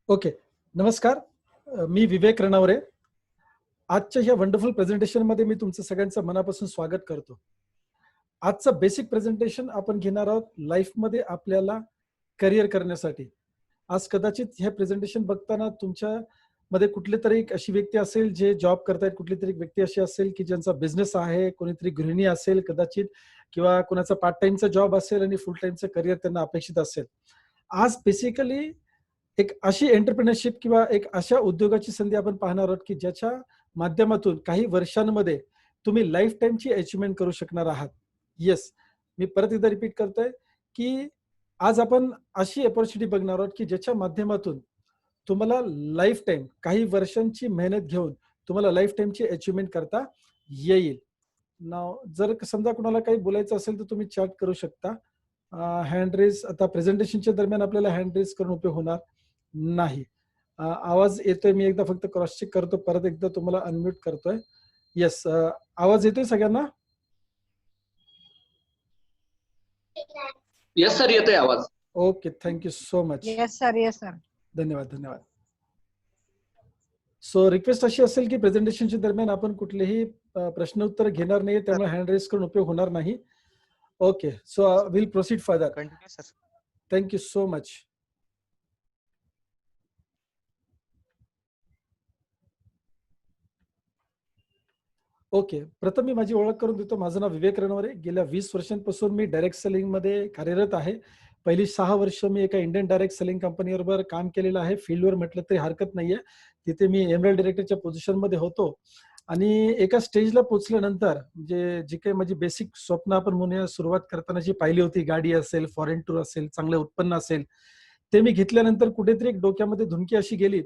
Okay. नमस्कार. मी विवेक रणावरे. आजच्या ह्या वंडरफुल प्रेझेंटेशनमध्ये मी तुमचं सगळ्यांचं मनापासून स्वागत करतो. आजचं बेसिक प्रेझेंटेशन आपण घेणार आहोत लाईफमध्ये आपल्याला करिअर करण्यासाठी. आज कदाचित हे प्रेझेंटेशन बघताना तुमच्यामध्ये कुठलीतरी एक अशी व्यक्ती असेल जे जॉब करतायत, कुठलीतरी एक व्यक्ती अशी असेल की ज्यांचा बिझनेस आहे, कोणीतरी गृहिणी असेल कदाचित किंवा कोणाचा पार्ट टाईमचा जॉब असेल आणि फुल टाईमचं करिअर त्यांना अपेक्षित असेल. आज बेसिकली एक अशी एंटरप्रेन्योरशिप किंवा एक अशा उद्योगाची संधी आपण पाहणार आहोत, की ज्याच्या माध्यमातून काही वर्षांमध्ये तुम्ही लाईफ टाईमची अचिव्हमेंट करू शकणार आहात. येस, मी परत एकदा रिपीट करतोय, की आज आपण अशी अपॉर्च्युनिटी बघणार आहोत, की ज्याच्या माध्यमातून तुम्हाला लाईफ टाईम काही वर्षांची मेहनत घेऊन तुम्हाला लाईफ टाईमची अचिव्हमेंट करता येईल. नाव जर समजा कुणाला काही बोलायचं असेल, तर तुम्ही चॅट करू शकता. हँड रेज आता प्रेझेंटेशनच्या दरम्यान आपल्याला हँड रेज करून उपयोग होणार नाही. आवाज येतोय, मी एकदा फक्त क्रॉस चेक करतो, परत एकदा तुम्हाला अनम्यूट करतोय. येस, आवाज येतोय सगळ्यांना? येस सर, येतोय आवाज. Okay, thank you so much. Yes sir, yes sir. धन्यवाद धन्यवाद. सो रिक्वेस्ट अशी असेल की प्रेझेंटेशनच्या दरम्यान आपण कुठलेही प्रश्न उत्तर घेणार नाही, त्यामुळे हँड रेज करून उपयोग होणार नाही. Okay, so will proceed further. Continue sir. Thank you so much. Okay, प्रथम मी माझी ओळख करून देतो. माझं नाव विवेक रणवरे. गेल्या 20 वर्षांपासून मी डायरेक्ट सेलिंगमध्ये कार्यरत आहे. पहिली 6 वर्ष मी एका इंडियन डायरेक्ट सेलिंग कंपनीबरोबर काम केलेलं आहे. फील्डवर म्हटलं तरी हरकत नाहीये. तिथे मी एमएल डायरेक्टरच्या पोझिशनमध्ये होतो आणि एका स्टेजला पोहोचल्यानंतर म्हणजे जी काही माझी बेसिक स्वप्न आपण म्हणूया सुरुवात करताना जी पाहिली होती, गाडी असेल, फॉरेन टूर असेल, चांगलं उत्पन्न असेल, ते मी घेतल्यानंतर कुठेतरी एक डोक्यामध्ये धुनकी अशी गेली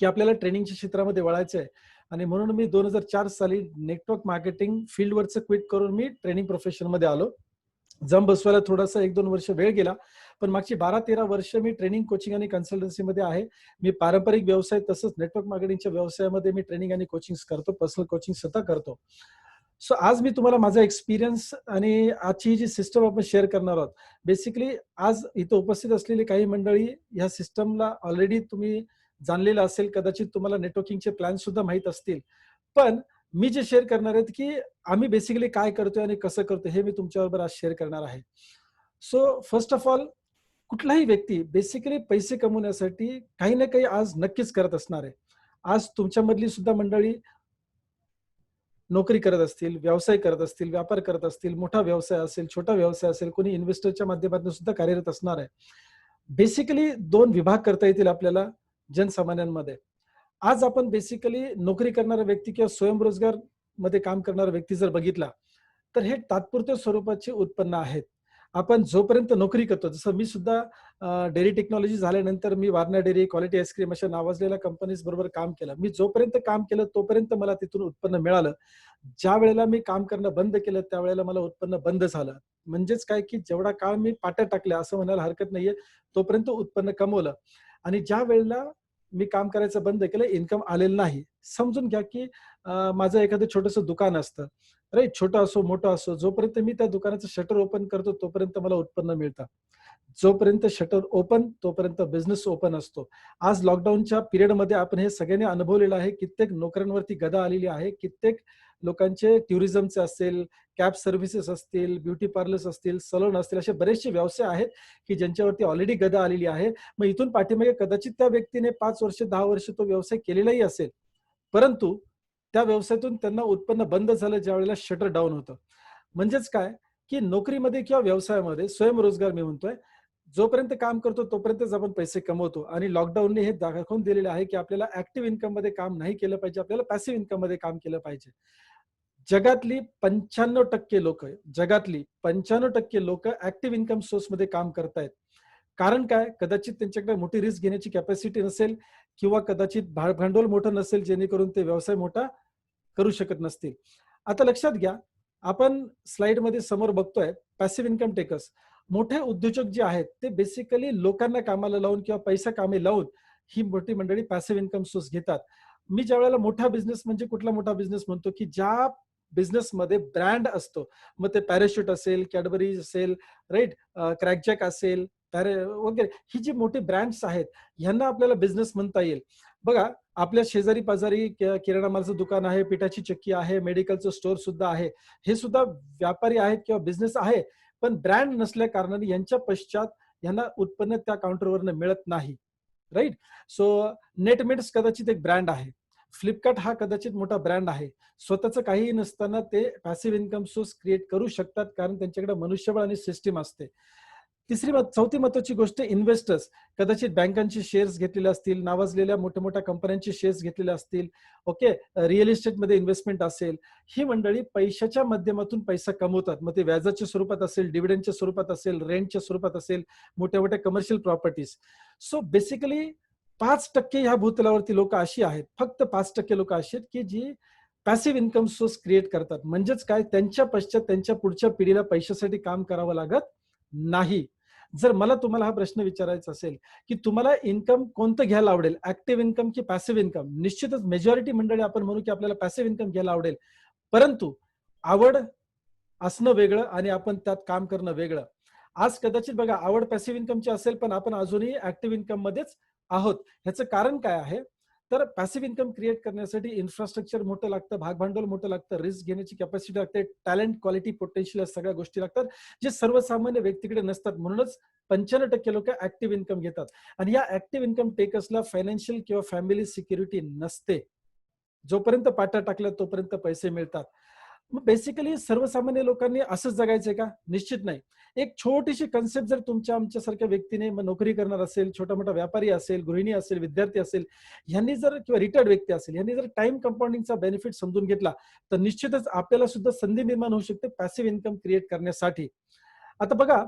की आपल्याला ट्रेनिंगच्या क्षेत्रामध्ये वळायचं आहे. आणि म्हणून मी 2004 साली नेटवर्क मार्केटिंग फील्डवरचं क्विट करून मी ट्रेनिंग प्रोफेशनमध्ये आलो. जम बसवायला थोडासा 1-2 वर्ष वेळ गेला, पण मागची 12-13 वर्ष मी ट्रेनिंग, कोचिंग आणि कन्सल्टन्सीमध्ये आहे. मी पारंपरिक व्यवसाय तसंच नेटवर्क मार्केटिंगच्या व्यवसायामध्ये मी ट्रेनिंग आणि कोचिंग करतो, पर्सनल कोचिंग स्वतः करतो. सो आज मी तुम्हाला माझा एक्सपिरियन्स आणि आजची जी सिस्टम आपण शेअर करणार आहोत. बेसिकली आज इथं उपस्थित असलेली काही मंडळी ह्या सिस्टमला ऑलरेडी तुम्ही जाणलेलं असेल, कदाचित तुम्हाला नेटवर्किंगचे प्लॅन सुद्धा माहीत असतील. पण मी जे शेअर करणार आहेत की आम्ही बेसिकली काय करतोय आणि कसं करतोय हे मी तुमच्याबरोबर आज शेअर करणार आहे. सो फर्स्ट ऑफ ऑल, कुठलाही व्यक्ती बेसिकली पैसे कमवण्यासाठी काही ना काही आज नक्कीच करत असणार आहे. आज तुमच्यामधली सुद्धा मंडळी नोकरी करत असतील, व्यवसाय करत असतील, व्यापार करत असतील, मोठा व्यवसाय असेल, छोटा व्यवसाय असेल, कोणी इन्व्हेस्टरच्या माध्यमातून सुद्धा कार्यरत असणार आहे. बेसिकली 2 विभाग करता येतील आपल्याला जनसामान्यांमध्ये. आज आपण बेसिकली नोकरी करणारा व्यक्ती किंवा स्वयंरोजगार मध्ये काम करणारा व्यक्ती जर बघितला, तर हे तात्पुरत्या स्वरूपाचे उत्पन्न आहेत. आपण जोपर्यंत नोकरी करतो, जसं मी सुद्धा डेअरी टेक्नॉलॉजी झाल्यानंतर मी वारणा डेअरी, क्वालिटी आईस्क्रीम अशा नावाजलेल्या कंपनीज बरोबर काम केलं. मी जोपर्यंत काम केलं तोपर्यंत मला तिथून उत्पन्न मिळालं. ज्या वेळेला मी काम करणं बंद केलं त्यावेळेला मला उत्पन्न बंद झालं. म्हणजेच काय की जेवढा काळ मी पाट्या टाकल्या असं म्हणायला हरकत नाहीये, तोपर्यंत उत्पन्न कमवलं. आणि ज्या वेळेला मी काम करायचं बंद केलं, इन्कम आलेलं नाही. समजून घ्या की माझं एखादं छोटंसं दुकान असतं, राईट, छोटं असो मोठं असो, जोपर्यंत मी त्या दुकानाचं शटर ओपन करतो तोपर्यंत मला उत्पन्न मिळतं. जोपर्यंत शटर ओपन तोपर्यंत बिझनेस ओपन असतो. आज लॉकडाऊनच्या पिरियडमध्ये आपण हे सगळ्यांनी अनुभवलेलं आहे. कित्येक नोकऱ्यांवरती गदा आलेली आहे. कित्येक लोकांचे टुरिझमचे असतील, कॅब सर्व्हिसेस असतील, ब्युटी पार्लर्स असतील, सलून असतील, असे बरेचसे व्यवसाय आहेत की ज्यांच्यावरती ऑलरेडी गदा आलेली आहे. मग इथून पाठीमागे कदाचित त्या व्यक्तीने 5 वर्ष 10 वर्ष तो व्यवसाय केलेलाही असेल, परंतु त्या व्यवसायातून त्यांना उत्पन्न बंद झालं ज्या वेळेला शटर डाऊन होतं. म्हणजेच काय की नोकरीमध्ये किंवा व्यवसायामध्ये स्वयंरोजगार मी म्हणतोय, जोपर्यंत काम करतो तोपर्यंतच आपण पैसे कमवतो. आणि लॉकडाऊनने हे दाखवून दिलेलं आहे की आपल्याला ऍक्टिव्ह इन्कम मध्ये काम नाही केलं पाहिजे, आपल्याला पॅसिव्ह इन्कम मध्ये काम केलं पाहिजे. जगातली 95% लोक, जगातली 95% लोक ऍक्टिव्ह इन्कम सोर्स मध्ये काम करतायत. कारण काय, कदाचित त्यांच्याकडे मोठी रिस्क घेण्याची कॅपॅसिटी नसेल किंवा कदाचित भांडवल मोठं नसेल जेणेकरून ते व्यवसाय मोठा करू शकत नसतील. आता लक्षात घ्या, आपण स्लाइडमध्ये समोर बघतोय पॅसिव्ह इन्कम टेकर्स. मोठे उद्योजक जे आहेत ते बेसिकली लोकांना कामाला लावून किंवा पैसा कामी लावून ही मोठी मंडळी पॅसिव्ह इन्कम सोर्स घेतात. मी ज्या वेळेला मोठा बिझनेस म्हणजे कुठला मोठा बिझनेस म्हणतो की ज्या बिझनेसमध्ये ब्रँड असतो, मग ते पॅराशूट असेल, कॅडबरीज असेल, राईट, क्रॅकजॅक असेल, वगैरे ही जी मोठी ब्रँड्स आहेत, ह्यांना आपल्याला बिझनेस म्हणता येईल. बघा, आपल्या शेजारी पाजारी किराणा मालाचं दुकान आहे, पिठाची चक्की आहे, मेडिकलचं स्टोअर सुद्धा आहे. हे सुद्धा व्यापारी आहेत किंवा बिझनेस आहे, पण ब्रँड नसल्या कारणाने यांच्या पश्चात यांना उत्पन्न त्या काउंटरवरनं मिळत नाही. राइट? सो नेटमेट्स कदाचित एक ब्रँड आहे. फ्लिपकार्ट हा कदाचित मोठा ब्रँड आहे. स्वतःचं काहीही नसताना ते पॅसिव्ह इन्कम सोर्स क्रिएट करू शकतात, कारण त्यांच्याकडे मनुष्यबळ आणि सिस्टम असते. चौथी महत्वाची गोष्ट, इन्व्हेस्टर्स कदाचित बँकांचे शेअर्स घेतलेले असतील, नावाजलेल्या मोठ्या मोठ्या कंपन्यांचे शेअर्स घेतलेले असतील, ओके, रिअल इस्टेटमध्ये इन्व्हेस्टमेंट असेल. ही मंडळी पैशाच्या माध्यमातून पैसा कमवतात. मग ते व्याजाच्या स्वरूपात असेल, डिव्हिडंडच्या स्वरूपात असेल, रेंटच्या स्वरूपात असेल, मोठ्या मोठ्या कमर्शियल प्रॉपर्टीज. सो बेसिकली 5% ह्या भूतलावरती लोक अशी आहेत, फक्त 5% लोक अशी आहेत की जी पॅसिव्ह इन्कम सोर्स क्रिएट करतात. म्हणजेच काय, त्यांच्या पश्चात त्यांच्या पुढच्या पिढीला पैशासाठी काम करावं लागत नाही. जर मला तुम्हाला हा प्रश्न विचारायचा असेल की तुम्हाला इन्कम कोणतं घ्यायला आवडेल, ऍक्टिव्ह इन्कम की पॅसिव्ह इन्कम, निश्चितच मेजॉरिटी मंडळी आपण म्हणू की आपल्याला पॅसिव्ह इन्कम घ्यायला आवडेल. परंतु आवड असणं वेगळं आणि आपण त्यात काम करणं वेगळं. आज कदाचित बघा, आवड पॅसिव्ह इन्कमची असेल, पण आपण अजूनही ऍक्टिव्ह इन्कम मध्येच आहोत. ह्याचं कारण काय आहे, तर पॅसिव्ह इन्कम क्रिएट करण्यासाठी इन्फ्रास्ट्रक्चर मोठं लागतं, भागभांडवल मोठं लागतं, रिस्क घेण्याची कॅपॅसिटी लागते, टॅलेंट, क्वालिटी, पोटेन्शियल, सगळ्या गोष्टी लागतात, जे सर्वसामान्य व्यक्तीकडे नसतात. म्हणूनच 95% लोक ऍक्टिव्ह इन्कम घेतात. आणि या ऍक्टिव्ह इन्कम टेकर्सला फायनान्शियल किंवा फॅमिली सिक्युरिटी नसते. जोपर्यंत पाट्या टाकल्या तोपर्यंत पैसे मिळतात. मग बेसिकली सर्वसामान्य लोकांनी असंच जगायचंय का? निश्चित नाही. एक छोटीशी कन्सेप्ट जर तुमच्या आमच्यासारख्या व्यक्तीने, मग नोकरी करणार असेल, छोटा मोठा व्यापारी असेल, गृहिणी असेल, विद्यार्थी असेल, यांनी जर, किंवा रिटायर्ड व्यक्ती असेल, यांनी जर टाइम कंपाऊंडिंगचा बेनिफिट समजून घेतला, तर निश्चितच आपल्याला सुद्धा संधी निर्माण होऊ शकते पॅसिव्ह इन्कम क्रिएट करण्यासाठी. आता बघा,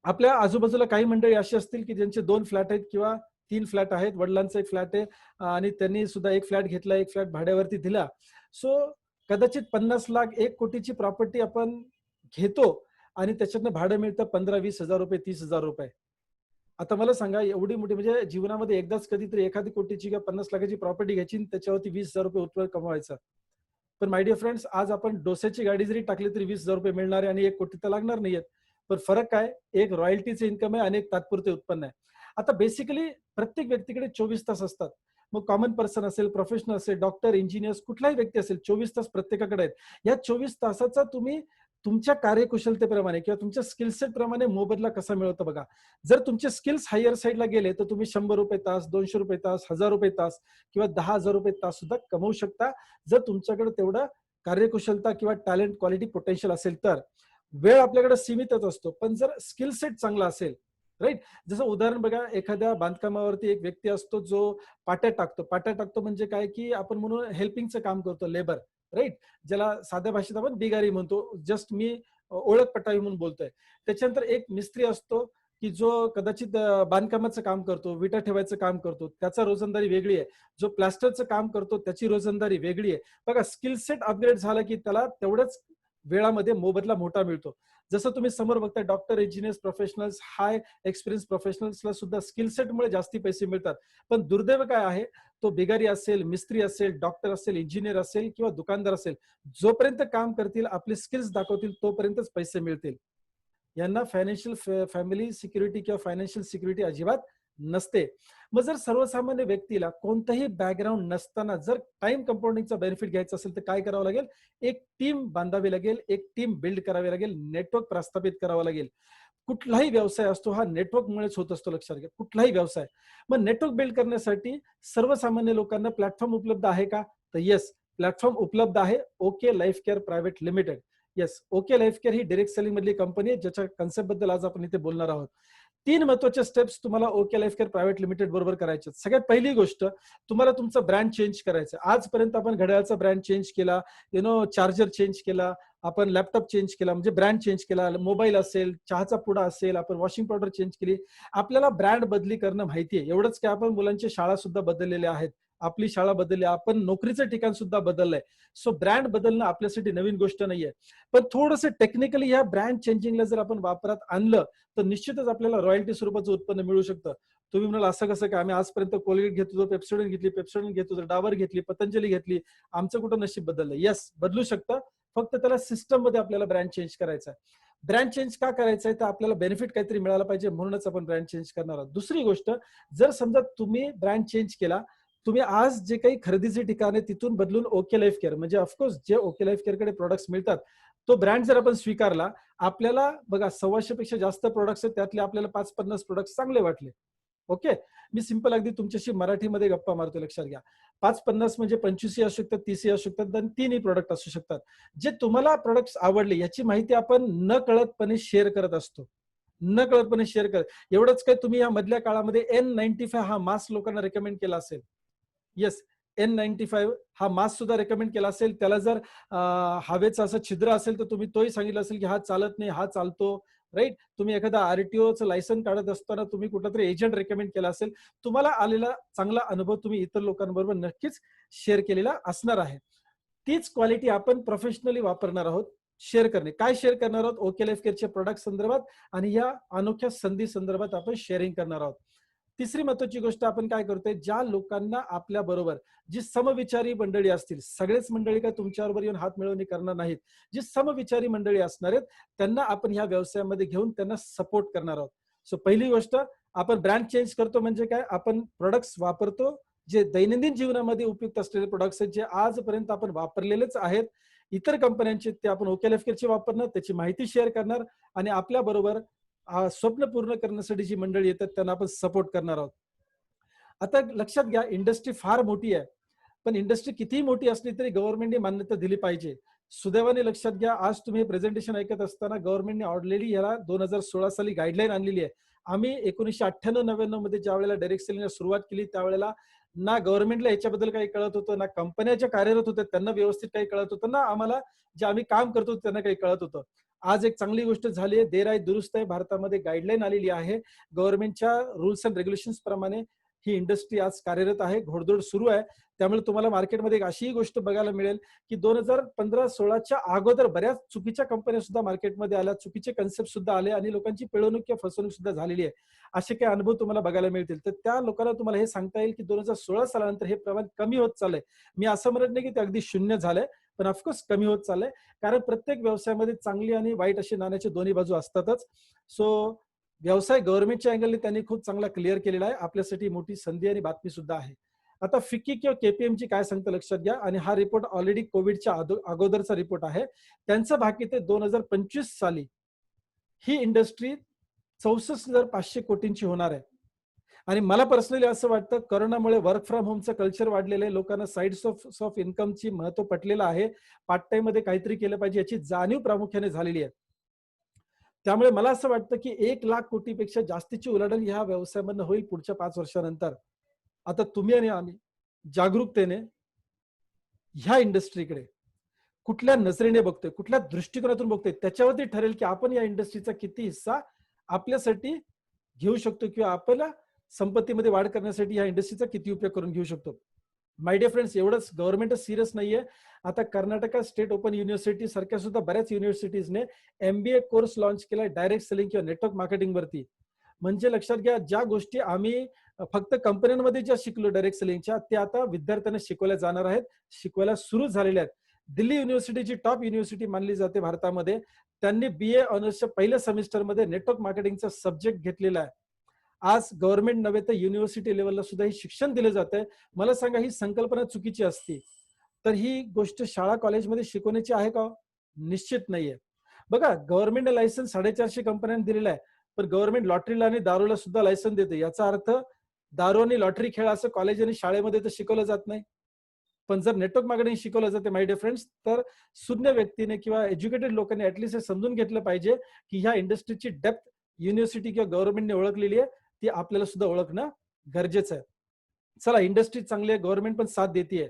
आपल्या आजूबाजूला काही मंडळी अशी असतील की ज्यांचे 2 फ्लॅट आहेत किंवा 3 फ्लॅट आहेत. वडिलांचा एक फ्लॅट आहे आणि त्यांनी सुद्धा एक फ्लॅट घेतला, एक फ्लॅट भाड्यावरती दिला. सो कदाचित 50 लाख, 1 कोटीची प्रॉपर्टी आपण घेतो आणि त्याच्यातनं भाडं मिळतं 15-20 हजार रुपये, 30 हजार रुपये. आता मला सांगा, एवढी मोठी, म्हणजे जीवनामध्ये एकदाच कधीतरी एखादी कोटीची किंवा 50 लाखाची प्रॉपर्टी घ्यायची आणि त्याच्यावरती 20 हजार रुपये उत्पन्न कमवायचं. पण माय डिअर फ्रेंड्स, आज आपण डोस्याची गाडी जरी टाकली तरी 20 हजार रुपये मिळणार आहे आणि 1 कोटी तर लागणार नाहीयेत. पण फरक काय, एक रॉयल्टीचे इन्कम आहे आणि एक तात्पुरते उत्पन्न आहे. आता बेसिकली प्रत्येक व्यक्तीकडे 24 तास असतात. मग कॉमन पर्सन असेल, प्रोफेशनल असेल, डॉक्टर, इंजिनियर्स, कुठलाही व्यक्ती असेल, 24 तास प्रत्येकाकडे आहेत. या 24 तासाचा तुम्ही तुमच्या कार्यकुशलतेप्रमाणे किंवा तुमच्या स्किलसेट प्रमाणे मोबदला कसा मिळवतो बघा. जर तुमचे स्किल्स हायर साईडला गेले तर तुम्ही 100 रुपये तास, 200 रुपये तास, 1000 रुपये तास किंवा 10 हजार रुपये तास सुद्धा कमवू शकता, जर तुमच्याकडे तेवढा कार्यकुशलता किंवा टॅलेंट, क्वालिटी, पोटेन्शियल असेल तर. वेळ आपल्याकडे सीमितच असतो, पण जर स्किल सेट चांगला असेल, राईट. जसं उदाहरण बघा, एखाद्या बांधकामावरती एक व्यक्ती असतो जो पाट्या टाकतो. पाट्या टाकतो म्हणजे काय, की आपण म्हणून हेल्पिंगचं काम करतो, लेबर, राईट. ज्याला साध्या भाषेत आपण बिगारी म्हणतो. जस्ट मी ओळख पटावी म्हणून बोलतोय. त्याच्यानंतर एक मिस्त्री असतो की जो कदाचित बांधकामाचं काम करतो, विटा ठेवायचं काम करतो, त्याचा रोजंदारी वेगळी आहे. जो प्लास्टरचं काम करतो त्याची रोजंदारी वेगळी आहे. बघा, स्किल सेट अपग्रेड झाला की त्याला तेवढंच वेळामध्ये मोबदला मोठा मिळतो. जसं तुम्ही समोर बघताय, डॉक्टर, इंजिनियर्स, प्रोफेशनल्स, हाय एक्सपिरियन्स प्रोफेशनल्सला सुद्धा स्किल सेटमुळे जास्ती पैसे मिळतात. पण दुर्दैव काय आहे, तो बिगारी असेल, मिस्त्री असेल, डॉक्टर असेल, इंजिनियर असेल किंवा दुकानदार असेल, जोपर्यंत काम करतील, आपले स्किल्स दाखवतील, तोपर्यंतच पैसे मिळतील. यांना फायनान्शियल फॅमिली सिक्युरिटी किंवा फायनान्शियल सिक्युरिटी अजिबात नसते. मग जर सर्वसामान्य व्यक्तीला कोणतंही बॅकग्राऊंड नसताना जर टाइम कंपाऊंडिंगचा बेनिफिट घ्यायचा असेल तर काय करावं लागेल, एक टीम बांधावी लागेल, एक टीम बिल्ड करावी लागेल, नेटवर्क प्रस्थापित करावं लागेल. कुठलाही व्यवसाय असतो हा नेटवर्कमुळेच होत असतो, लक्षात घ्या, कुठलाही व्यवसाय. मग नेटवर्क बिल्ड करण्यासाठी सर्वसामान्य लोकांना प्लॅटफॉर्म उपलब्ध आहे का, तर येस, प्लॅटफॉर्म उपलब्ध आहे. OK Life Care Private Limited. Yes, OK Life Care ही डायरेक्ट सेलिंग मधली कंपनी आहे, ज्याच्या कन्सेप्ट बद्दल आज आपण इथे बोलणार आहोत. 3 महत्वाचे स्टेप्स तुम्हाला okay Life Care Private limited बरोबर करायचे. सगळ्यात पहिली गोष्ट, तुम्हाला तुमचा ब्रँड चेंज करायचा. आजपर्यंत आपण घड्याळाचा ब्रँड चेंज केला, चार्जर चेंज केला, आपण लॅपटॉप चेंज केला, म्हणजे ब्रँड चेंज केला, मोबाईल असेल, चहाचा पुडा असेल, आपण वॉशिंग पावडर चेंज केली. आपल्याला ब्रँड बदली करणं माहितीये. एवढंच काय, आपण मुलांची शाळा सुद्धा बदललेल्या आहेत, आपली शाळा बदलली, आपण नोकरीचं ठिकाण सुद्धा बदललंय. सो ब्रँड बदलणं आपल्यासाठी नवीन गोष्ट नाहीये. पण थोडंसं टेक्निकली या ब्रँड चेंजिंगला जर आपण वापरात आणलं तर निश्चितच आपल्याला रॉयल्टी स्वरूपाचं उत्पन्न मिळू शकतं. तुम्ही म्हणाल असं कसं काय, आम्ही आजपर्यंत कोलगेट घेत होतो, पेप्सोडंट घेतली, पेप्सोडंट घेत होतो, डाबर घेतली, पतंजली घेतली, आमचं कुठं नशीब बदललं. येस, बदलू शकतं, फक्त त्याला सिस्टम मध्ये आपल्याला ब्रँड चेंज करायचा आहे. ब्रँड चेंज का करायचंय, तर आपल्याला बेनिफिट काहीतरी मिळाला पाहिजे म्हणूनच आपण ब्रँड चेंज करणार आहोत. दुसरी गोष्ट, जर समजा तुम्ही ब्रँड चेंज केला, तुम्ही आज जे काही खरेदीचे ठिकाण आहे तिथून बदलून ओके लाईफ केअर, म्हणजे ऑफकोर्स जे ओके लाईफ केअरकडे प्रोडक्ट्स मिळतात, तो ब्रँड जर आपण स्वीकारला, आपल्याला बघा 1,200 पेक्षा जास्त प्रोडक्ट्स आहेत, त्यातले आपल्याला 5-50 प्रोडक्ट्स चांगले वाटले. ओके. मी सिंपल अगदी तुमच्याशी मराठीमध्ये गप्पा मारतो, लक्षात घ्या. 5-50 म्हणजे 25 असू शकतात, 30 असू शकतात आणि 3 प्रॉडक्ट असू शकतात. जे तुम्हाला प्रॉडक्ट्स आवडले याची माहिती आपण नकळतपणे शेअर करत असतो. नकळतपणे शेअर करत. एवढंच काय, तुम्ही या मधल्या काळामध्ये N95 हा मास्क लोकांना रेकमेंड केला असेल. येस, N95 हा मास्क सुद्धा रेकमेंड केला असेल. त्याला जर हवेचं असं छिद्र असेल तर तुम्ही तोही सांगितलं असेल की हा चालत नाही, हा चालतो. राईट. तुम्ही एखादा आरटीओचं लायसन काढत असताना तुम्ही कुठला एजंट रेकमेंड केला असेल. तुम्हाला आलेला चांगला अनुभव तुम्ही इतर लोकांबरोबर नक्कीच शेअर केलेला असणार आहे. तीच क्वालिटी आपण प्रोफेशनली वापरणार आहोत. शेअर करणे. काय शेअर करणार आहोत? ओके लाईफ केअरचे प्रोडक्ट संदर्भात आणि या अनोख्या संधी संदर्भात आपण शेअरिंग करणार आहोत. तिसरी महत्वाची गोष्ट आपण काय करतोय, ज्या लोकांना आपल्या बरोबर जी समविचारी मंडळी असतील, सगळेच मंडळी काय तुमच्याबरोबर येऊन हात मिळवणी करणार नाहीत. जी समविचारी मंडळी असणार आहेत त्यांना आपण ह्या व्यवसायामध्ये घेऊन त्यांना सपोर्ट करणार आहोत. सो पहिली गोष्ट, आपण ब्रँड चेंज करतो म्हणजे काय, आपण प्रोडक्ट्स वापरतो जे दैनंदिन जीवनामध्ये उपयुक्त असलेले प्रोडक्ट्स आहेत, जे आजपर्यंत आपण वापरलेलेच आहेत. इतर कंपन्यांचे ते आपण ओके लाईफ केअरचे वापरणार, त्याची माहिती शेअर करणार आणि आपल्या बरोबर स्वप्न पूर्ण करण्यासाठी जी मंडळी येतात त्यांना आपण सपोर्ट करणार आहोत. आता लक्षात घ्या, इंडस्ट्री फार मोठी आहे, पण इंडस्ट्री कितीही मोठी असली तरी गव्हर्नमेंटने मान्यता दिली पाहिजे. सुदैवाने लक्षात घ्या, आज तुम्ही प्रेझेंटेशन ऐकत असताना गव्हर्नमेंटने ऑलरेडी याला 2016 साली गाईडलाईन आणलेली आहे. आम्ही 1998-99 मध्ये ज्या वेळेला डायरेक्ट सेलिंगला सुरुवात केली त्यावेळेला ना गव्हर्नमेंटला याच्याबद्दल काही कळत होतं, ना कंपन्या ज्या कार्यरत होत्या त्यांना व्यवस्थित काही कळत होतं, ना आम्हाला जे आम्ही काम करतो त्यांना काही कळत होतं. आज एक चांगली गोष्ट झाली आहे, देर आहे दुरुस्त आहे. भारतामध्ये गाईडलाईन आलेली आहे. गव्हर्नमेंटच्या रूल्स अँड रेग्युलेशन्स प्रमाणे ही इंडस्ट्री आज कार्यरत आहे. घोडदौड सुरू आहे. त्यामुळे तुम्हाला मार्केटमध्ये एक अशीही गोष्ट बघायला मिळेल की 2015-16च्या अगोदर बऱ्याच चुकीच्या कंपन्या सुद्धा मार्केटमध्ये आल्या, चुकीचे कन्सेप्ट सुद्धा आले आणि लोकांची पिळवणूक किंवा फसवणूक सुद्धा झालेली आहे. असे काही अनुभव तुम्हाला बघायला मिळतील. तर त्या लोकांना तुम्हाला हे सांगता येईल की 2016 सालानंतर हे प्रमाण कमी होत चाललंय. मी असं म्हणत नाही की ते अगदी शून्य झालंय, पण ऑफकोर्स कमी होत चाललंय. कारण प्रत्येक व्यवसायामध्ये चांगली आणि वाईट अशी नाण्याची दोन्ही बाजू असतातच. सो व्यवसाय गव्हर्नमेंटच्या अँगलने त्यांनी खूप चांगला क्लिअर केलेला आहे. आपल्यासाठी मोठी संधी आणि बातमी सुद्धा आहे. आता फिक्की किंवा केपीएमजी काय सांगतं लक्षात घ्या, आणि हा रिपोर्ट ऑलरेडी कोविडच्या अगोदरचा रिपोर्ट आहे. त्यांचं भाकी ते 2025 साली ही इंडस्ट्री 64,500 कोटींची होणार आहे. आणि मला पर्सनली असं वाटतं, कोरोनामुळे वर्क फ्रॉम होमचं कल्चर वाढलेलं आहे. लोकांना साईड्स ऑफ ऑफ इन्कमची महत्व पटलेलं आहे. पार्ट टाइम मध्ये काहीतरी केलं पाहिजे याची जाणीव प्रामुख्याने झालेली आहे. त्यामुळे मला असं वाटतं की 1,00,000 कोटीपेक्षा जास्तीची उलाढाल ह्या व्यवसायामधून होईल पुढच्या 5 वर्षानंतर. आता तुम्ही आणि आम्ही जागरूकतेने ह्या इंडस्ट्रीकडे कुठल्या नजरेने बघतोय, कुठल्या दृष्टिकोनातून बघतोय, त्याच्यावरती ठरेल की आपण या इंडस्ट्रीचा किती हिस्सा आपल्यासाठी घेऊ शकतो किंवा आपल्याला संपत्तीमध्ये वाढ करण्यासाठी या इंडस्ट्रीचा किती उपयोग करून घेऊ शकतो. माय डिअर फ्रेंड्स, एवढंच गव्हर्नमेंटच सिरियस नाहीये. आता कर्नाटका स्टेट ओपन युनिव्हर्सिटी सारख्या सुद्धा बऱ्याच युनिव्हर्सिटीजने MBA कोर्स लॉन्च केलाय डायरेक्ट सेलिंग किंवा नेटवर्क मार्केटिंग वरती. म्हणजे लक्षात घ्या, ज्या गोष्टी आम्ही फक्त कंपन्यांमध्ये ज्या शिकलो डायरेक्ट सेलिंगच्या, त्या आता विद्यार्थ्यांना शिकवल्या जाणार आहेत, शिकवायला सुरू झालेल्या आहेत. दिल्ली युनिव्हर्सिटीची टॉप युनिव्हर्सिटी मानली जाते भारतामध्ये. त्यांनी BA ऑनर्सच्या पहिल्या सेमिस्टरमध्ये नेटवर्क मार्केटिंगचा सब्जेक्ट घेतलेला आहे. आज गव्हर्नमेंट नव्हे तर युनिव्हर्सिटी लेवलला सुद्धा हे शिक्षण दिलं जातंय. मला सांगा, ही संकल्पना चुकीची असती तर ही गोष्ट शाळा कॉलेजमध्ये शिकवण्याची आहे का? निश्चित नाहीये. बघा, गव्हर्नमेंटने लायसन्स 450 कंपन्यांना दिलेला आहे, पण गव्हर्नमेंट लॉटरीला आणि दारूला सुद्धा लायसन देते. याचा अर्थ दारू आणि लॉटरी खेळ असं कॉलेज आणि शाळेमध्ये तर शिकवलं जात नाही. पण जर नेटवर्क मार्केटिंग शिकवलं जाते माय डिअर फ्रेंड्स, तर शून्य व्यक्तीने किंवा एज्युकेटेड लोकांनी ऍटलीस्ट हे समजून घेतलं पाहिजे की ह्या इंडस्ट्रीची डेप्थ युनिव्हर्सिटी किंवा गव्हर्नमेंटने ओळखलेली आहे, ती आपल्याला सुद्धा ओळखणं गरजेचं आहे. चला, इंडस्ट्री चांगली आहे, गव्हर्नमेंट पण साथ देते,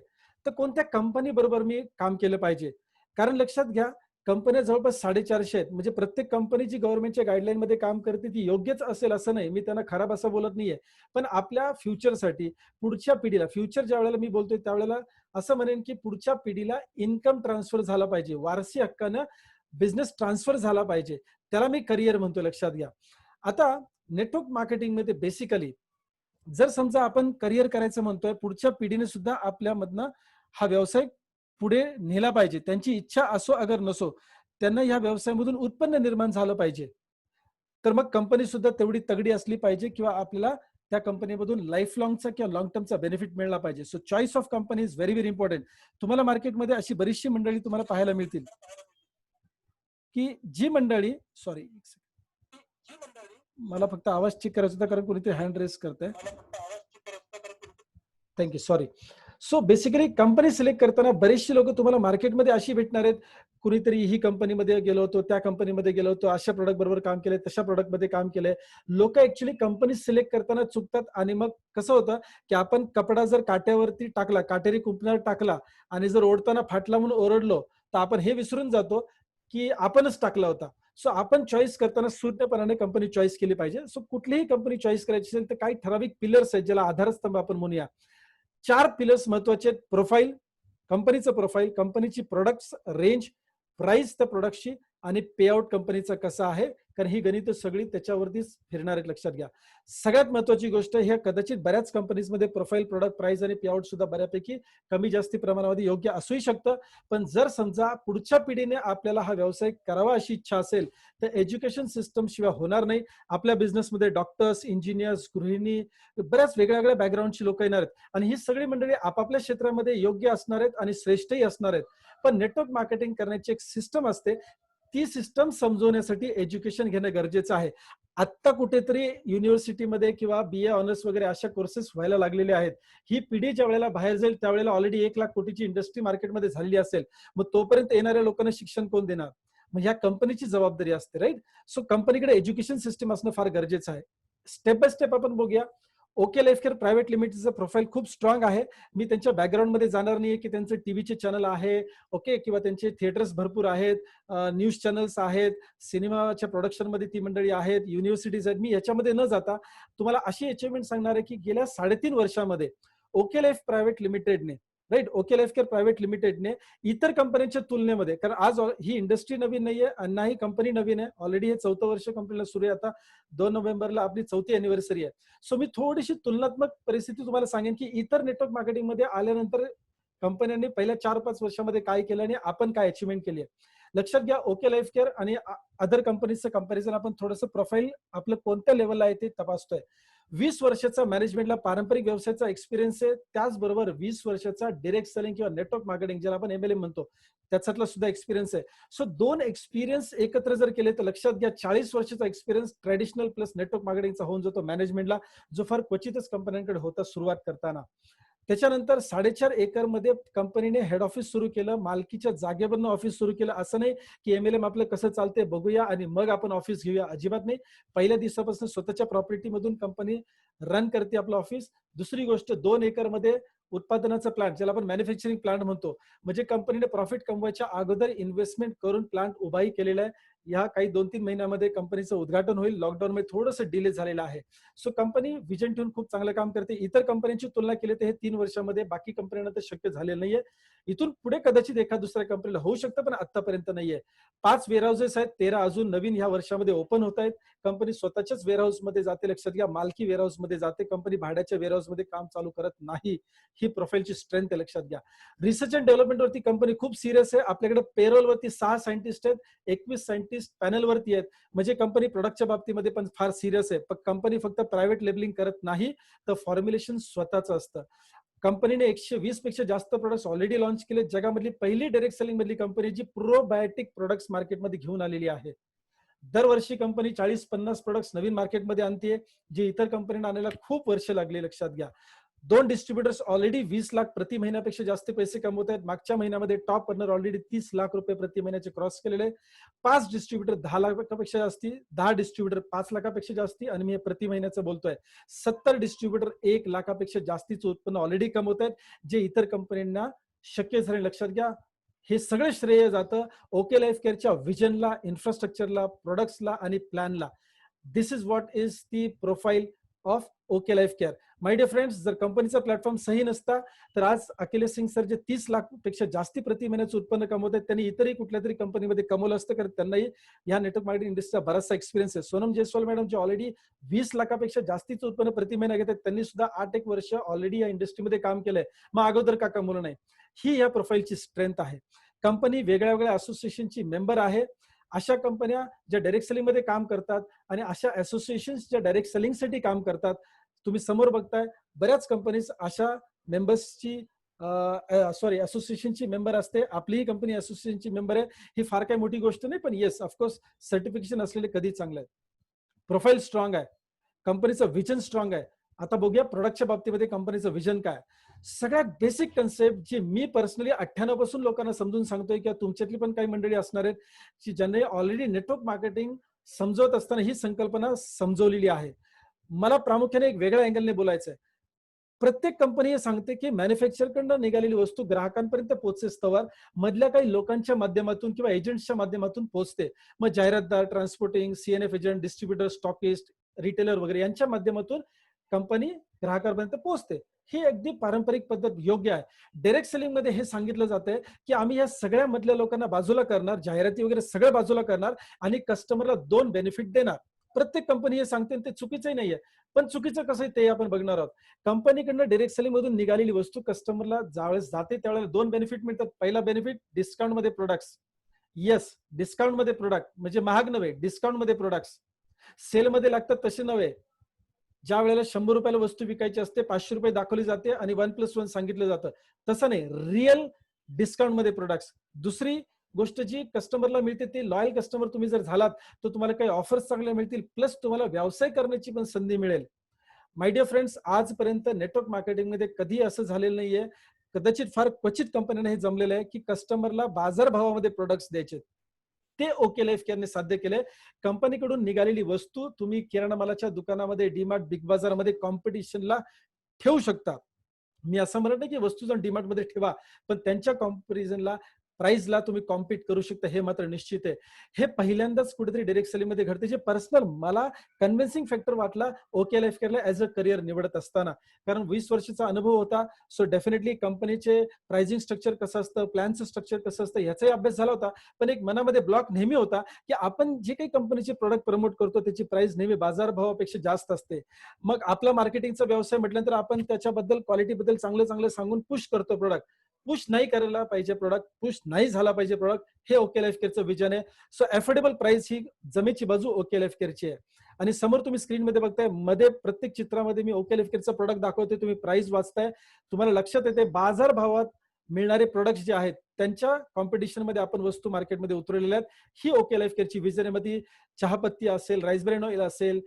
तर कोणत्या कंपनी बरोबर मी काम केलं पाहिजे? कारण लक्षात घ्या, कंपन्या जवळपास 450 आहेत. म्हणजे प्रत्येक कंपनी जी गव्हर्नमेंटच्या गाईडलाईन मध्ये काम करते ती योग्यच असेल असं नाही. मी त्यांना खराब असं बोलत नाहीये. पण आपल्या फ्युचरसाठी, पुढच्या पिढीला, फ्युचर ज्या वेळेला मी बोलतोय त्यावेळेला असं म्हणेन की पुढच्या पिढीला इन्कम ट्रान्सफर झाला पाहिजे, वारसी हक्कानं बिझनेस ट्रान्सफर झाला पाहिजे. त्याला मी करिअर म्हणतो, लक्षात घ्या. आता नेटवर्क मार्केटिंग मध्ये बेसिकली जर समजा आपण करिअर करायचं म्हणतोय, पुढच्या पिढीने सुद्धा आपल्यामधनं हा व्यवसाय पुढे नेला पाहिजे. त्यांची इच्छा असो अगर नसो, त्यांना ह्या व्यवसायामधून उत्पन्न निर्माण झालं पाहिजे. तर मग कंपनी सुद्धा तेवढी तगडी असली पाहिजे किंवा आपल्याला त्या कंपनीमधून लाईफ लॉंगचा किंवा लॉंग टर्मचा बेनिफिट मिळाला पाहिजे. So choice of company is very very important. तुम्हाला मार्केटमध्ये अशी बरीचशी मंडळी तुम्हाला पाहायला मिळतील, की जी मंडळी सॉरी मला फक्त आवाज चेक करायचा होता कारण कोणीतरी हँड रेस करतंय. Thank you sorry. So basically company select करताना बरेचशी लोक तुम्हाला मार्केटमध्ये अशी भेटणार आहेत. कुणीतरी ही कंपनीमध्ये गेलो होतो, त्या कंपनीमध्ये गेलो होतो, अशा प्रोडक्ट बरोबर काम केलंय, तशा प्रोडक्टमध्ये काम केलंय. लोक ऍक्च्युली कंपनी सिलेक्ट करताना चुकतात आणि मग कसं होतं, की आपण कपडा जर काट्यावरती टाकला, काटेरी कुंपणावर टाकला आणि जर ओढताना फाटला म्हणून ओरडलो, तर आपण हे विसरून जातो, की आपणच टाकला होता. सो आपण चॉईस करताना सूज्ञपणाने कंपनी चॉईस केली पाहिजे. सो कुठलीही कंपनी चॉईस करायची असेल तर काही ठराविक पिलर्स आहेत, ज्याला आधारस्तंभ आपण म्हणूया. 4 पिलर्स महत्वाचे आहेत. प्रोफाईल, कंपनीचं प्रोफाईल, कंपनीची प्रोडक्ट्स रेंज, प्राइस त्या प्रोडक्टची आणि पेआउट कंपनीचा कसा आहे, कारण ही गणितं सगळी त्याच्यावरतीच फिरणार आहेत, लक्षात घ्या. सगळ्यात महत्वाची गोष्ट ह्या कदाचित बऱ्याच कंपनीजमध्ये प्रोफाईल, प्रोडक्ट, प्राइस आणि पेआउट सुद्धा बऱ्यापैकी कमी जास्ती प्रमाणामध्ये योग्य असूही शकतं. पण जर समजा पुढच्या पिढीने आपल्याला हा व्यवसाय करावा अशी इच्छा असेल, तर एज्युकेशन सिस्टम शिवाय होणार नाही. आपल्या बिझनेसमध्ये डॉक्टर्स, इंजिनियर्स, गृहिणी, बऱ्याच वेगळ्या बॅकग्राऊंडची लोक येणार आहेत आणि ही सगळी मंडळी आपापल्या क्षेत्रामध्ये योग्य असणार आहेत आणि श्रेष्ठही असणार आहेत. पण नेटवर्क मार्केटिंग करण्याची एक सिस्टम असते. ती सिस्टम समजवण्यासाठी एज्युकेशन घेणं गरजेचं आहे. आत्ता कुठेतरी युनिव्हर्सिटीमध्ये किंवा BA ऑनर्स वगैरे अशा कोर्सेस व्हायला लागलेले आहेत. ही पिढी ज्या वेळेला बाहेर जाईल त्यावेळेला ऑलरेडी 1,00,000 कोटीची इंडस्ट्री मार्केटमध्ये झालेली असेल. मग तोपर्यंत येणाऱ्या लोकांना शिक्षण कोण देणार? मग ह्या कंपनीची जबाबदारी असते, राईट? सो कंपनीकडे एज्युकेशन सिस्टम असणं फार गरजेचं आहे. स्टेप बाय स्टेप आपण बघूया. ओके लाईफ केअर प्रायव्हेट लिमिटेडचं प्रोफाईल खूप स्ट्रॉंग आहे. मी त्यांच्या बॅकग्राऊंडमध्ये जाणार नाहीये, की त्यांचं टीव्हीचे चॅनल आहे, ओके, किंवा त्यांचे थिएटर्स भरपूर आहेत, न्यूज चॅनल्स आहेत, सिनेमाच्या प्रोडक्शनमध्ये ती मंडळी आहेत, युनिव्हर्सिटीज आहेत. मी याच्यामध्ये न जाता तुम्हाला अशी अचिव्हमेंट सांगणार आहे, की गेल्या 3.5 वर्षामध्ये ओके लाईफ प्रायव्हेट लिमिटेडने, right, OK Life Care Private लिमिटेडने इतर कंपन्यांच्या तुलनेमध्ये, कारण आज ही इंडस्ट्री नवीन नाहीये आणि नाही कंपनी नवीन आहे, ऑलरेडी हे 4थं वर्ष कंपनीला सुरू आहे. आता 2 नोव्हेंबरला आपली 4थी अॅनिव्हर्सरी आहे. सो मी थोडीशी तुलनात्मक परिस्थिती तुम्हाला सांगेन, की इतर नेटवर्क मार्केटिंगमध्ये आल्यानंतर कंपन्यांनी पहिल्या 4-5 वर्षामध्ये काय केलं आणि आपण काय अचिव्हमेंट केली आहे. लक्षात घ्या, ओके लाईफ केअर आणि अदर कंपनीचं कंपॅरिझन आपण थोडंसं प्रोफाईल आपलं कोणत्या लेवलला आहे ते तपासतोय. 20 वर्षाचा मॅनेजमेंटला पारंपरिक व्यवसायाचा एक्सपिरियन्स आहे. त्याचबरोबर 20 वर्षाचा डायरेक्ट सेलिंग किंवा नेटवर्क मार्केटिंग ज्याला आपण MLM म्हणतो, त्याच्यातला सुद्धा एक्सपिरियन्स आहे. सो 2 एक्सपिरियन्स एकत्र जर केले तर लक्षात घ्या 40 वर्षाचा एक्सपिरियन्स ट्रॅडिशनल प्लस नेटवर्क मार्केटिंगचा होऊन जातो मॅनेजमेंटला, जो फार क्वचितच कंपन्यांकडे होता सुरुवात करताना. त्याच्यानंतर 4.5 एकरमध्ये कंपनीने हेड ऑफिस सुरू केलं, मालकीच्या जागेवरनं ऑफिस सुरू केलं. असं नाही की MLM आपलं कसं चालतंय बघूया आणि मग आपण ऑफिस घेऊया, अजिबात नाही. पहिल्या दिवसापासून स्वतःच्या प्रॉपर्टीमधून कंपनी रन करते आपलं ऑफिस. दुसरी गोष्ट, 2 एकरमध्ये उत्पादनाचा प्लांट, ज्याला आपण मॅन्युफॅक्चरिंग प्लांट म्हणतो, म्हणजे कंपनीने प्रॉफिट कमवायच्या अगोदर इन्व्हेस्टमेंट करून प्लांट उभाही केलेला आहे. या काही 2-3 महिन्यामध्ये कंपनीचं उद्घाटन होईल. लॉकडाऊनमुळे थोडंसं डिले झालेलं आहे. सो कंपनी विजन ठेवून खूप चांगलं काम करते. इतर कंपन्यांची तुलना केली तर हे 3 वर्षामध्ये बाकी कंपन्यांना तर शक्य झालेलं नाहीये. इथून पुढे कदाचित एखाद दुसऱ्या कंपनीला होऊ शकतं, पण आतापर्यंत नाहीये. 5 वेअरहाऊसेस आहेत, 13 अजून नवीन ह्या वर्षामध्ये ओपन होत आहेत. कंपनी स्वतःच्याच वेअरहाऊसमध्ये जाते, लक्षात घ्या. मालकी वेअरहाऊसमध्ये जाते. कंपनी भाड्याच्या वेअरहाऊसमध्ये काम चालू करत नाही. ही प्रोफाईलची स्ट्रेंथ आहे, लक्षात घ्या. रिसर्च अँड डेव्हलपमेंटवरती कंपनी खूप सिरियस आहे. आपल्याकडे पेरोलवरती 6 सायंटिस्ट आहेत, 21 सायंटिस्ट पॅनलवरती आहेत. म्हणजे कंपनी प्रोडक्टच्या बाबतीमध्ये पण फार सिरियस आहे. पण कंपनी फक्त प्रायव्हेट लेबलिंग करत नाही, तर फॉर्म्युलेशन स्वतःचं असतं. कंपनीने 120 पेक्षा जास्त प्रोडक्ट्स ऑलरेडी लॉन्च केले. जगामधली पहिली डायरेक्ट सेलिंग मधली कंपनी जी प्रोबायोटिक प्रोडक्ट्स मार्केटमध्ये घेऊन आलेली आहे. दरवर्षी कंपनी 40-50 प्रोडक्ट्स नवीन मार्केटमध्ये आणते, जे इतर कंपनीने आणायला खूप वर्ष लागली, लक्षात घ्या. 2 डिस्ट्रीब्युटर्स ऑलरेडी 20 लाख प्रति महिन्यापेक्षा जास्त पैसे कमवत आहेत. मागच्या महिन्यामध्ये टॉप अर्नर ऑलरेडी 30 लाख रुपये प्रति महिन्याचे क्रॉस केलेले. 5 डिस्ट्रीब्युटर 10 लाखापेक्षा जास्ती, 10 डिस्ट्रीब्युटर 5 लाखापेक्षा जास्ती आणि मी प्रति महिन्याचं बोलतोय. 70 डिस्ट्रीब्युटर 1 लाखापेक्षा जास्तीचं उत्पन्न ऑलरेडी कमवत आहेत, जे इतर कंपन्यांना शक्य झाले, लक्षात घ्या. हे सगळं श्रेय जातं ओके लाईफ केअरच्या विजनला, इन्फ्रास्ट्रक्चरला, प्रोडक्ट्सला आणि प्लॅनला. This is what is the profile of OK Life Care. My dear friends, जर कंपनीचा प्लॅटफॉर्म सही नसता तर आज अखिलेश सिंग सर जे 30 लाख पेक्षा जास्ती प्रति महिन्याचं उत्पन्न कमवत आहेत, त्यांनी इतरही कुठल्या तरी कंपनीमध्ये कमवलं असतं, कारण त्यांनाही या नेटवर्क मार्केटिंग इंडस्ट्रीचा बराचसा एक्सपिरियन्स आहे. सोनम जयस्वाल मॅडम जे ऑलरेडी 20 लाखापेक्षा जास्तीचं उत्पन्न प्रति महिना घेतात, त्यांनी सुद्धा 8 वर्ष ऑलरेडी या इंडस्ट्रीमध्ये काम केलंय. मग अगोदर का कमवलं नाही? ही या प्रोफाईलची स्ट्रेंथ आहे. कंपनी वेगळ्या वेगळ्या असोसिएशनची मेंबर आहे. अशा कंपन्या ज्या डायरेक्ट सेलिंगमध्ये काम करतात आणि अशा असोसिएशन्स ज्या डायरेक्ट सेलिंगसाठी काम करतात, तुम्ही समोर बघताय बऱ्याच कंपनीज अशा मेंबर्सची सॉरी असोसिएशनची मेंबर असते. आपलीही कंपनी असोसिएशनची मेंबर आहे. ही फार काही मोठी गोष्ट नाही, पण येस ऑफकोर्स सर्टिफिकेशन असलेले कधी चांगलं आहे. प्रोफाईल स्ट्रॉंग आहे, कंपनीचं विजन स्ट्रॉंग आहे. आता बघूया प्रोडक्टच्या बाबतीमध्ये कंपनीचं विजन काय. सगळ्यात बेसिक कन्सेप्ट जी मी पर्सनली 98 पासून लोकांना समजून सांगतोय, किंवा तुमच्यातली पण काही मंडळी असणार आहेत की ज्यांनी ऑलरेडी नेटवर्क मार्केटिंग समजवत असताना ही संकल्पना समजवलेली आहे. मला प्रामुख्याने एक वेगळ्या अँगलने बोलायचं आहे. प्रत्येक कंपनी हे सांगते की मॅन्युफॅक्चरकडनं निघालेली वस्तू ग्राहकांपर्यंत पोहोचेस तवर मधल्या काही लोकांच्या माध्यमातून किंवा एजंट्सच्या माध्यमातून पोहोचते. मग जाहिरातदार, transporting, CNF agent, distributor, stockist, retailer वगैरे यांच्या माध्यमातून कंपनी ग्राहकांपर्यंत पोहोचते. ही अगदी पारंपरिक पद्धत योग्य आहे. डायरेक्ट सेलिंग मध्ये हे सांगितलं जातंय की आम्ही या सगळ्या मधल्या लोकांना बाजूला करणार, जाहिराती वगैरे सगळं बाजूला करणार आणि कस्टमरला 2 बेनिफिट देणार. प्रत्येक कंपनी हे सांगते, ते चुकीचंही नाहीये. पण चुकीचं कसं आहे ते आपण बघणार आहोत. कंपनीकडनं डायरेक्ट सेलिंग मधून निघालेली वस्तू कस्टमरला ज्यावेळेस जाते त्यावेळेला 2 बेनिफिट मिळतात. पहिला बेनिफिट डिस्काउंट मध्ये प्रोडक्ट्स. येस, डिस्काउंट मध्ये प्रोडक्ट म्हणजे महाग नव्हे, डिस्काउंट मध्ये प्रोडक्ट्स. सेल मध्ये लागतात तसे नव्हे. ज्या वेळेला 100 रुपयाला वस्तू विकायची असते, 500 रुपये दाखवली जाते आणि 1+1 सांगितलं जातं. तसं नाही, रिअल डिस्काउंट मध्ये प्रोडक्ट्स. दुसरी गोष्ट जी कस्टमरला मिळते ती लॉयल कस्टमर तुम्ही जर झालात तर तुम्हाला काही ऑफर्स चांगल्या मिळतील, प्लस तुम्हाला व्यवसाय करण्याची पण संधी मिळेल. माय डिअर फ्रेंड्स, आजपर्यंत नेटवर्क मार्केटिंगमध्ये कधी असं झालेलं नाहीये, कदाचित फार क्वचित कंपन्यांना हे जमलेलं आहे की कस्टमरला बाजारभावामध्ये प्रोडक्ट्स द्यायचे. ते ओके लाईफ केअरने साध्य केले. कंपनीकडून निघालेली वस्तू तुम्ही किराणा मालाच्या दुकानामध्ये, डीमार्ट, बिग बाजारमध्ये कॉम्पिटिशनला ठेवू शकता. मी असं म्हणत नाही की वस्तू जर डीमार्ट मध्ये ठेवा, पण त्यांच्या कॉम्पॅरिझनला प्राइसला तुम्ही कॉम्पीट करू शकता, हे मात्र निश्चित आहे. हे पहिल्यांदाच कुठेतरी डायरेक्ट सेलिंग मध्ये घडते, जे पर्सनल मला कन्व्हिन्सिंग फॅक्टर वाटला ओके लाईफ केअरला ऍज अ करिअर निवडत असताना. कारण 20 वर्षाचा अनुभव होता. सो डेफिनेटली कंपनीचे प्राइसिंग स्ट्रक्चर कसं असतं, प्लॅनचं स्ट्रक्चर कसं असतं याचाही अभ्यास झाला होता. पण एक मनामध्ये ब्लॉक नेहमी होता की आपण जे काही कंपनीचे प्रोडक्ट प्रमोट करतो त्याची प्राइस नेहमी बाजारभावापेक्षा जास्त असते. मग आपला मार्केटिंगचा व्यवसाय म्हटल्यानंतर आपण त्याच्याबद्दल क्वालिटीबद्दल चांगलं चांगलं सांगून पुश करतो प्रोडक्ट. पुश नाही करायला पाहिजे प्रोडक्ट, पुश नाही झाला पाहिजे प्रोडक्ट, हे ओके लाईफ केअरचं विजन आहे. सो अफोर्डेबल प्राइस ही जमेची बाजू ओके लाईफ केअरची आहे. आणि समोर तुम्ही स्क्रीनमध्ये बघताय, मध्ये प्रत्येक चित्रामध्ये मी ओके लाईफ केअरचं प्रोडक्ट दाखवते, तुम्ही प्राइस वाचताय, तुम्हाला लक्षात येते बाजार भावात मिळणारे प्रोडक्ट्स जे आहेत त्यांच्या कॉम्पिटिशन मध्ये आपण वस्तू मार्केटमध्ये उतरलेल्या आहेत. ही ओके लाईफ केअरची विजन आहे. मध्ये चहापत्ती असेल, राईस ब्रॅन ऑइल असेल,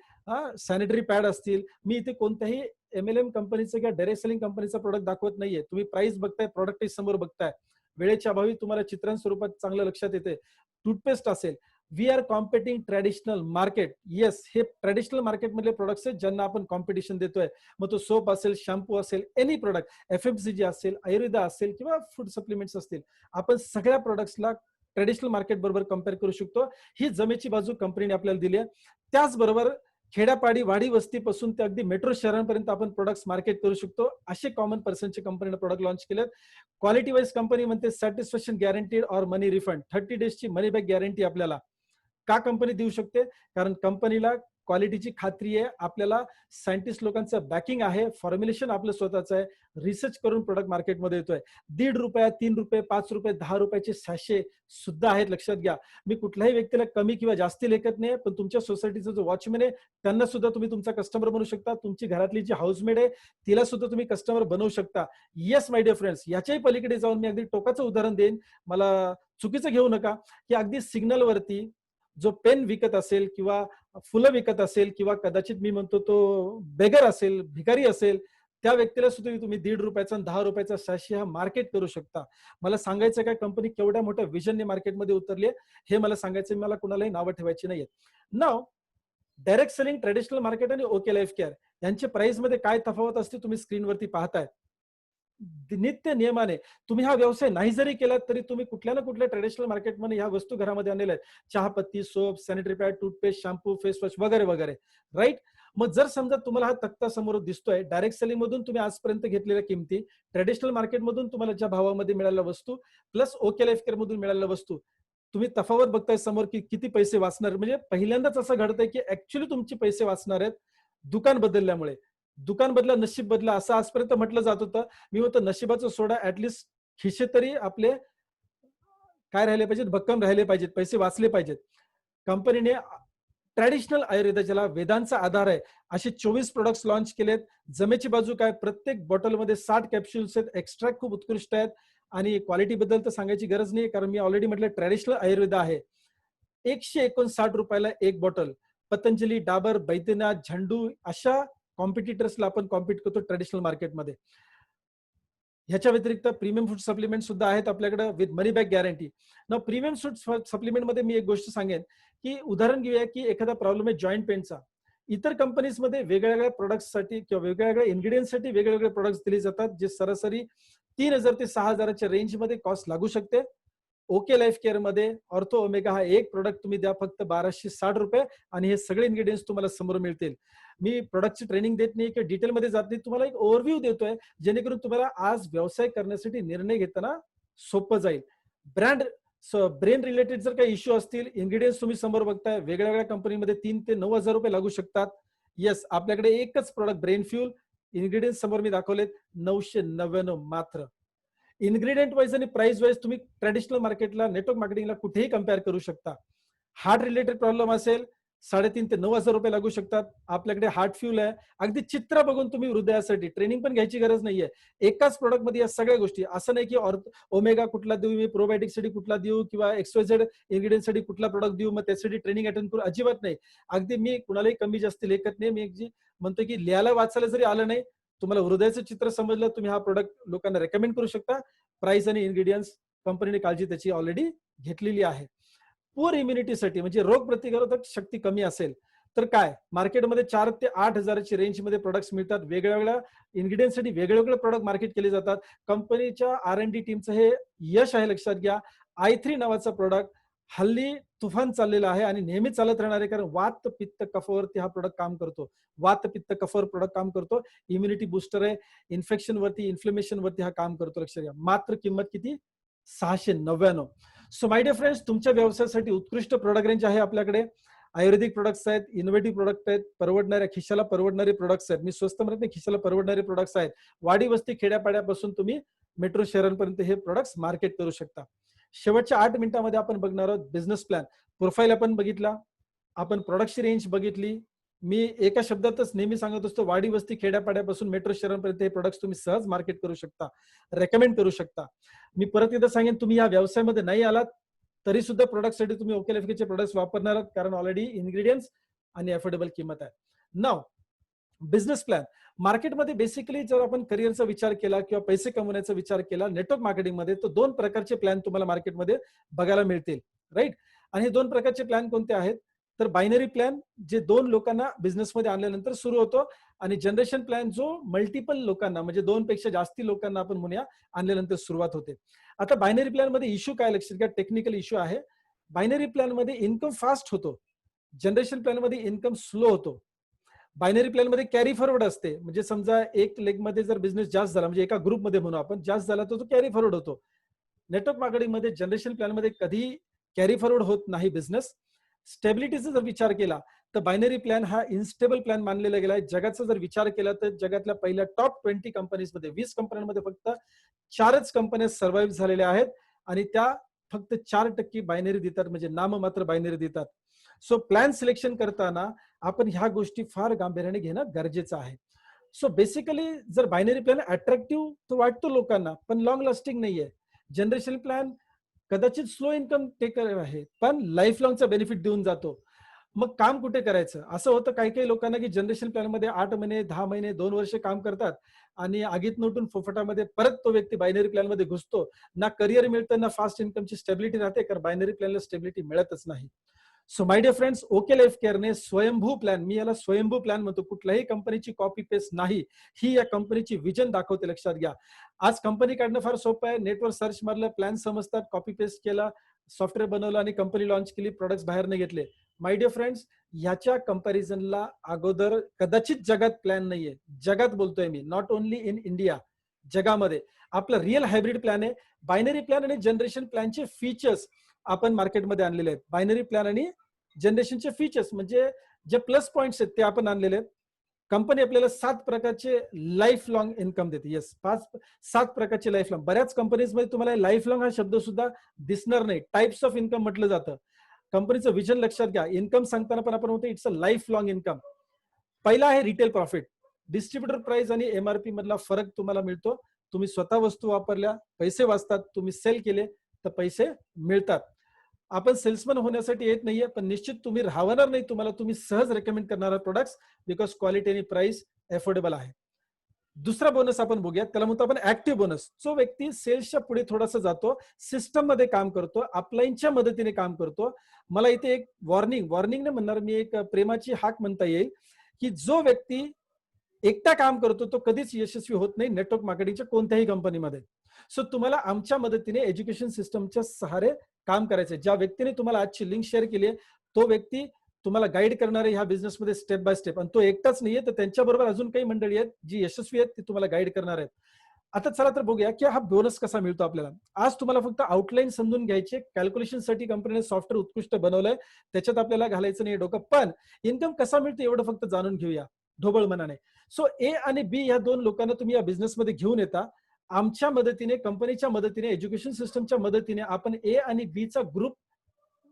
सॅनिटरी पॅड असतील, मी इथे कोणत्याही एमएलएम कंपनीचं किंवा डायरेक्ट सेलिंग कंपनीचा प्रोडक्ट दाखवत नाहीये. तुम्ही प्राइस बघताय, प्रोडक्ट समोर बघताय. वेळेच्या अभावी तुम्हाला चित्रांस्वरूपात चांगलं लक्षात येते. टूथपेस्ट असेल, we are competing traditional market. Yes, हे ट्रॅडिशनल मार्केट मधले प्रोडक्ट्स आहेत ज्यांना आपण कॉम्पिटिशन देतोय. मग तो सोप असेल, शॅम्पू असेल, एनी प्रोडक्ट, एफएमसीजी असेल, आयुर्वेदा असेल किंवा फूड सप्लिमेंट्स असतील, आपण सगळ्या प्रोडक्ट्सला ट्रॅडिशनल मार्केट बरोबर कम्पेअर करू शकतो. ही जमेची बाजू कंपनीने आपल्याला दिली आहे. त्याचबरोबर खेड्यापाडी, वाडी वस्तीपासून ते अगदी मेट्रो शहरांपर्यंत आपण प्रोडक्ट्स मार्केट करू शकतो, असे कॉमन पर्सनचे कंपनीने प्रोडक्ट लॉन्च केलेत. क्वालिटी वाईज कंपनी म्हणते satisfaction guaranteed or money refund. 30 डेजची मनी बॅक गॅरंटी आपल्याला का कंपनी देऊ शकते? कारण कंपनीला क्वालिटीची खात्री आहे, आपल्याला सायंटिस्ट लोकांचं बॅकिंग आहे, फॉर्म्युलेशन आपलं स्वतःचं आहे, रिसर्च करून प्रोडक्ट मार्केटमध्ये येतोय. ₹1.5, ₹3, ₹5, ₹10 सॅशे सुद्धा आहेत, लक्षात घ्या. मी कुठल्याही व्यक्तीला कमी किंवा जास्ती लेखत नाही, पण तुमच्या सोसायटीचा जो वॉचमॅन आहे त्यांना सुद्धा तुम्ही तुमचा कस्टमर बनवू शकता. तुमची घरातली जी हाऊसमेड आहे तिला सुद्धा तुम्ही कस्टमर बनवू शकता. येस माय डिअर फ्रेंड्स, याच्याही पलीकडे जाऊन मी अगदी टोकाचं उदाहरण देईन, मला चुकीचं घेऊ नका, की अगदी सिग्नलवरती जो पेन विकत असेल किंवा फुलं विकत असेल किंवा कदाचित मी म्हणतो तो बेगर असेल, भिकारी असेल, त्या व्यक्तीला सुद्धा तुम्ही ₹1.5 आणि ₹10 सॅशे हा मार्केट करू शकता. मला सांगायचं काय, कंपनी केवढ्या मोठ्या विजनने मार्केटमध्ये उतरली आहे हे मला सांगायचं, मला कुणालाही नावं ठेवायची नाहीयेत. नाव डायरेक्ट सेलिंग, ट्रेडिशनल मार्केट आणि ओके लाईफ केअर यांच्या प्राइस मध्ये काय तफावत असते तुम्ही स्क्रीनवरती पाहताय. नित्य नियमाने तुम्ही हा व्यवसाय नाही जरी केला तरी तुम्ही कुठल्या ना कुठल्या ट्रेडिशनल मार्केटमध्ये ह्या वस्तू घरामध्ये आणलेल्या आहेत. चहापत्ती, soap, sanitary pad, toothpaste, shampoo, face wash वगैरे वगैरे, राईट. मग जर समजा तुम्हाला हा तक्ता समोर दिसतोय, डायरेक्ट सेलिंग मधून तुम्ही आजपर्यंत घेतलेल्या किमती, ट्रेडिशनल मार्केटमधून तुम्हाला ज्या भावामध्ये मिळालेल्या वस्तू, प्लस ओके लाईफ केअर मधून मिळालेल्या वस्तू, तुम्ही तफावत बघताय समोर की किती पैसे वाचणार. म्हणजे पहिल्यांदाच असं घडतंय की ऍक्च्युअली तुमचे पैसे वाचणार आहेत दुकान बदलल्यामुळे. दुकान बदला नशीब बदला असं आजपर्यंत म्हटलं जात होतं. मी म्हणतो नशिबाचं सोडा, ऍटलिस्ट खिशे तरी आपले काय राहिले पाहिजेत, भक्कम राहिले पाहिजेत, पैसे वाचले पाहिजेत. कंपनीने ट्रॅडिशनल आयुर्वेद, ज्याला वेदांचा आधार आहे, असे 24 प्रोडक्ट्स लॉन्च केलेत. जमेची बाजू काय, प्रत्येक बॉटलमध्ये 60 कॅप्सूल्स आहेत, एक्स्ट्रॅक्ट खूप उत्कृष्ट आहेत आणि क्वालिटी बद्दल तर सांगायची गरज नाही, कारण मी ऑलरेडी म्हटलं ट्रॅडिशनल आयुर्वेद आहे. 159 रुपयाला एक बॉटल. पतंजली, डाबर, बैद्यनाथ, झंडू अशा कॉम्पिटिटर्सला आपण कॉम्पिट करतो ट्रॅडिशनल मार्केटमध्ये. ह्याच्या व्यतिरिक्त प्रीमियम फूड सप्लिमेंट सुद्धा आहेत आपल्याकडे विथ मनी बॅक गॅरंटी. ना प्रीमियम फूड सप्लिमेंट मध्ये मी एक गोष्ट सांगेन, की उदाहरण घेऊया की एखादा प्रॉब्लेम आहे जॉईंट पेनचा. इतर कंपनीजमध्ये वेगवेगळ्या प्रोडक्ट्ससाठी किंवा वेगवेगळ्या इन्ग्रेडियंट्ससाठी वेगवेगळे प्रोडक्ट्स दिले जातात, जे सरासरी 3000 ते 6000च्या रेंजमध्ये कॉस्ट लागू शकते. ओके लाईफ केअर मध्ये ऑर्थो ओमेगा हा एक प्रोडक्ट तुम्ही द्या फक्त 1260 रुपये आणि हे सगळे इन्ग्रेडियंट्स तुम्हाला समोर मिळतील. मी प्रोडक्टची ट्रेनिंग देत नाही किंवा डिटेलमध्ये जात नाही, तुम्हाला एक ओव्हरव्ह्यू देतोय, जेणेकरून तुम्हाला आज व्यवसाय करण्यासाठी निर्णय घेताना सोपं जाईल. ब्रँड ब्रेन रिलेटेड जर काही इश्यू असतील, इन्ग्रेडियंट्स तुम्ही समोर बघताय, वेगळ्या कंपनीमध्ये 3 ते 9,000 रुपये लागू शकतात. येस, आपल्याकडे एकच प्रोडक्ट ब्रेन फ्युल, इन्ग्रेडियंट्स समोर मी दाखवलेत, 999 मात्र. इन्ग्रेडियंट वाईज आणि प्राइस वाईज तुम्ही ट्रॅडिशनल मार्केटला, नेटवर्क मार्केटिंगला कुठेही कम्पेअर करू शकता. हार्ट रिलेटेड प्रॉब्लेम असेल, 3,500 ते 9,000 रुपये लागू शकतात. आपल्याकडे हार्ट फ्यूल आहे, अगदी चित्र बघून तुम्ही हृदयासाठी ट्रेनिंग पण घ्यायची गरज नाहीये. एकाच प्रोडक्ट मध्ये या सगळ्या गोष्टी. असं नाही की ओमेगा कुठला देऊ, मी प्रोबायोटिक साठी कुठला देऊ किंवा एक्सवायझेड इन्ग्रेडियंट साठी कुठला प्रोडक्ट देऊ, मग त्यासाठी ट्रेनिंग अटेंड करू, अजिबात नाही. अगदी मी कुणालाही कमी जास्त लेखत नाही. मी जी म्हणतो की लिहायला वाचायला जरी आलं नाही, तुम्हाला हृदयाचं चित्र समजलं, तुम्ही हा प्रोडक्ट लोकांना रेकमेंड करू शकता. प्राइस आणि इन्ग्रेडियंट्स कंपनीने काळजी त्याची ऑलरेडी घेतलेली आहे. पुअर इम्युनिटीसाठी, म्हणजे रोग प्रतिकारक शक्ती कमी असेल तर काय, मार्केटमध्ये 4 ते 8,000ची रेंजमध्ये प्रोडक्ट्स मिळतात. वेगवेगळ्या इन्ग्रेडियंटसाठी वेगवेगळे प्रोडक्ट मार्केट केले जातात. कंपनीच्या R&D टीमचं हे यश आहे, लक्षात घ्या. i3 नावाचा प्रोडक्ट हल्ली तुफान चाललेला आहे आणि नेहमी चालत राहणार आहे, कारण वात पित्त कफावरती हा प्रोडक्ट काम करतो. वात पित्त कफावर प्रोडक्ट काम करतो. इम्युनिटी बुस्टर आहे, इन्फेक्शन वरती, इन्फ्लेमेशन वरती हा काम करतो. लक्षात घ्या. मात्र किंमत किती, 699. सो माय डिअर फ्रेंड्स, तुमच्या व्यवसायासाठी उत्कृष्ट प्रोडक्ट रेंज आहे आपल्याकडे. आयुर्वेदिक प्रोडक्ट्स आहेत, इनोव्हेटिव्ह प्रोडक्ट आहेत, परवडणाऱ्या, खिशाला परवडणारे प्रोडक्ट्स आहेत. मी स्वस्त म्हणत नाही, खिशाला परवडणारे प्रोडक्ट्स आहेत. वाडी वस्ती खेड्यापाड्यापासून तुम्ही मेट्रो शहरांपर्यंत हे प्रोडक्ट्स मार्केट करू शकता. शेवटच्या 8 मिनिटांमध्ये आपण बघणार आहोत बिझनेस प्लॅन. प्रोफाईल आपण बघितला, आपण प्रोडक्टची रेंज बघितली. मी एका शब्दातच नेहमी सांगत असतो, वाडी वस्ती खेड्यापाड्यापासून मेट्रो शहरांपर्यंत हे प्रोडक्ट्स तुम्ही सहज मार्केट करू शकता, रेकमेंड करू शकता. मी परत एकदा सांगेन, तुम्ही या व्यवसायामध्ये नाही आलात तरी सुद्धा प्रोडक्टसाठी तुम्ही ओके लाईफ केअरचे प्रोडक्ट्स वापरणार आहात, कारण ऑलरेडी इन्ग्रेडियंट्स आणि अफोर्डेबल किंमत आहे. नाव बिझनेस प्लॅन. मार्केटमध्ये बेसिकली जर आपण करिअरचा विचार केला किंवा पैसे कमवण्याचा विचार केला नेटवर्क मार्केटिंगमध्ये, तर 2 प्रकारचे प्लॅन तुम्हाला मार्केटमध्ये बघायला मिळतील, राईट. आणि हे 2 प्रकारचे प्लॅन कोणते आहेत, तर बायनरी प्लॅन, जे 2 लोकांना बिझनेसमध्ये आणल्यानंतर सुरू होतो, आणि जनरेशन प्लॅन, जो मल्टिपल लोकांना, म्हणजे 2 पेक्षा जास्ती लोकांना आपण म्हणूया आणल्यानंतर सुरुवात होते. आता बायनरी प्लॅन मध्ये इश्यू काय, लक्षात घ्या, टेक्निकल इश्यू आहे. बायनरी प्लॅन मध्ये इन्कम फास्ट होतो, जनरेशन प्लॅन मध्ये इन्कम स्लो होतो. बायनरी प्लॅन मध्ये कॅरी फॉरवर्ड असते, म्हणजे समजा एक लेग मध्ये जर बिझनेस जास्त झाला, म्हणजे एका ग्रुपमध्ये म्हणू आपण, जास्त झाला तर तो कॅरी फॉरवर्ड होतो. नेटवर्क मार्केटिंग मध्ये जनरेशन प्लॅन मध्ये कधी कॅरी फॉरवर्ड होत नाही बिझनेस. स्टेबिलिटीचा जर विचार केला तर बायनरी प्लॅन हा इनस्टेबल प्लॅन मानलेला गेला आहे. जगाचा जर विचार केला तर जगातल्या पहिल्या टॉप 20 कंपनीजमध्ये, 20 कंपन्यांमध्ये फक्त 4च कंपन्या सर्व्हाइव्ह झालेल्या आहेत, आणि त्या फक्त 4% बायनरी देतात, म्हणजे नाममात्र बायनरी देतात. सो प्लॅन सिलेक्शन करताना आपण ह्या गोष्टी फार गांभीर्याने घेणं गरजेचं आहे. सो बेसिकली जर बायनरी प्लॅन अट्रॅक्टिव्ह तर वाटतो लोकांना, पण लॉंग लास्टिंग नाहीये. जनरेशन प्लॅन कदाचित स्लो इन्कम टेकर आहे, पण लाईफ लॉंगचा बेनिफिट देऊन जातो. मग काम कुठे करायचं, असं होतं काही काही लोकांना की जनरेशन प्लॅन मध्ये 8 महिने, 10 महिने, 2 वर्ष काम करतात आणि आगीत नोटून फोफटामध्ये परत तो व्यक्ती बायनरी प्लॅन मध्ये घुसतो. ना करिअर मिळतं, ना फास्ट इन्कमची स्टेबिलिटी राहते, कारण बायनरी प्लॅनला स्टेबिलिटी मिळतच नाही. So my dear friends, okay life केअरने स्वयंभू प्लॅन, मी याला स्वयंभू प्लॅन म्हणतो, कुठल्याही कंपनीची कॉपी पेस्ट नाही, ही या कंपनीची विजन दाखवते, लक्षात घ्या. आज कंपनी काढणं फार सोपं आहे. नेटवर सर्च मारलं, प्लॅन समजतात, कॉपी पेस्ट केला, सॉफ्टवेअर बनवलं आणि कंपनी लॉन्च केली, प्रोडक्ट्स बाहेर नाही घेतले. माय डिअर फ्रेंड्स, ह्याच्या कंपॅरिझनला अगोदर कदाचित जगात प्लॅन नाहीये. जगात बोलतोय मी, नॉट ओनली इन इंडिया, जगामध्ये आपला रिअल हायब्रिड प्लॅन आहे. बायनरी प्लॅन आणि जनरेशन प्लॅनचे फीचर्स आपण मार्केटमध्ये आणलेले आहेत. बायनरी प्लॅन आणि जनरेशनचे फीचर्स, म्हणजे जे प्लस पॉइंट्स आहेत ते आपण आणलेले आहेत. कंपनी आपल्याला 7 प्रकारचे लाईफ लॉंग इन्कम देते. येस, 7 प्रकारचे लाईफ लॉंग. बऱ्याच कंपनीजमध्ये तुम्हाला लाईफ लॉंग हा शब्द सुद्धा दिसणार नाही. टाइप्स ऑफ इन्कम म्हटलं जातं. कंपनीचं विजन लक्षात घ्या. इन्कम सांगताना पण आपण म्हणतो it's a life long income. पहिला आहे रिटेल प्रॉफिट. डिस्ट्रीब्युटर प्राइस आणि एमआरपी मधला फरक तुम्हाला मिळतो. तुम्ही स्वतः वस्तू वापरल्या, पैसे वाचतात. तुम्ही सेल केले तर पैसे मिळतात. आपण सेल्समन होण्यासाठी येत नाहीये, पण निश्चित तुम्ही राहणार नाही. तुम्हाला तुम्ही सहज रेकमेंड करणारा प्रोडक्ट्स बिकॉज क्वालिटी आणि प्राइस अफोर्डेबल आहे. दुसरा बोनस आपण बघूया, त्याला म्हणतो आपण ऍक्टिव्ह बोनस. जो व्यक्ती सेल्सच्या पुढे थोडासा जातो, सिस्टम मध्ये काम करतो, अपलाईनच्या मदतीने काम करतो. मला इथे एक वॉर्निंग नाही म्हणणार मी, एक प्रेमाची हाक म्हणता येईल, की जो व्यक्ती एकटा काम करतो तो कधीच यशस्वी होत नाही नेटवर्क मार्केटिंगच्या कोणत्याही कंपनीमध्ये. सो तुम्हाला आमच्या मदतीने एज्युकेशन सिस्टमच्या सहारे काम करायचे. ज्या व्यक्तीने तुम्हाला आजची लिंक शेअर केली आहे, तो व्यक्ती तुम्हाला गाईड करणार आहे ह्या बिझनेसमध्ये स्टेप बाय स्टेप. आणि तो एकटाच नाहीये, तर त्यांच्याबरोबर अजून काही मंडळी आहेत जी यशस्वी आहेत, ती तुम्हाला गाईड करणार आहेत. आता चला तर बघूया की हा बोनस कसा मिळतो आपल्याला. आज तुम्हाला फक्त आउटलाईन समजून घ्यायचे. कॅल्क्युलेशनसाठी कंपनीने सॉफ्टवेअर उत्कृष्ट बनवलंय, त्याच्यात आपल्याला घालायचं नाही डोकं. पण इन्कम कसा मिळतो एवढं फक्त जाणून घेऊया ढोबळ मनाने. सो ए आणि बी या दोन लोकांना तुम्ही या बिझनेसमध्ये घेऊन येता. आमच्या मदतीने, कंपनीच्या मदतीने, एज्युकेशन सिस्टमच्या मदतीने आपण ए आणि बी चा ग्रुप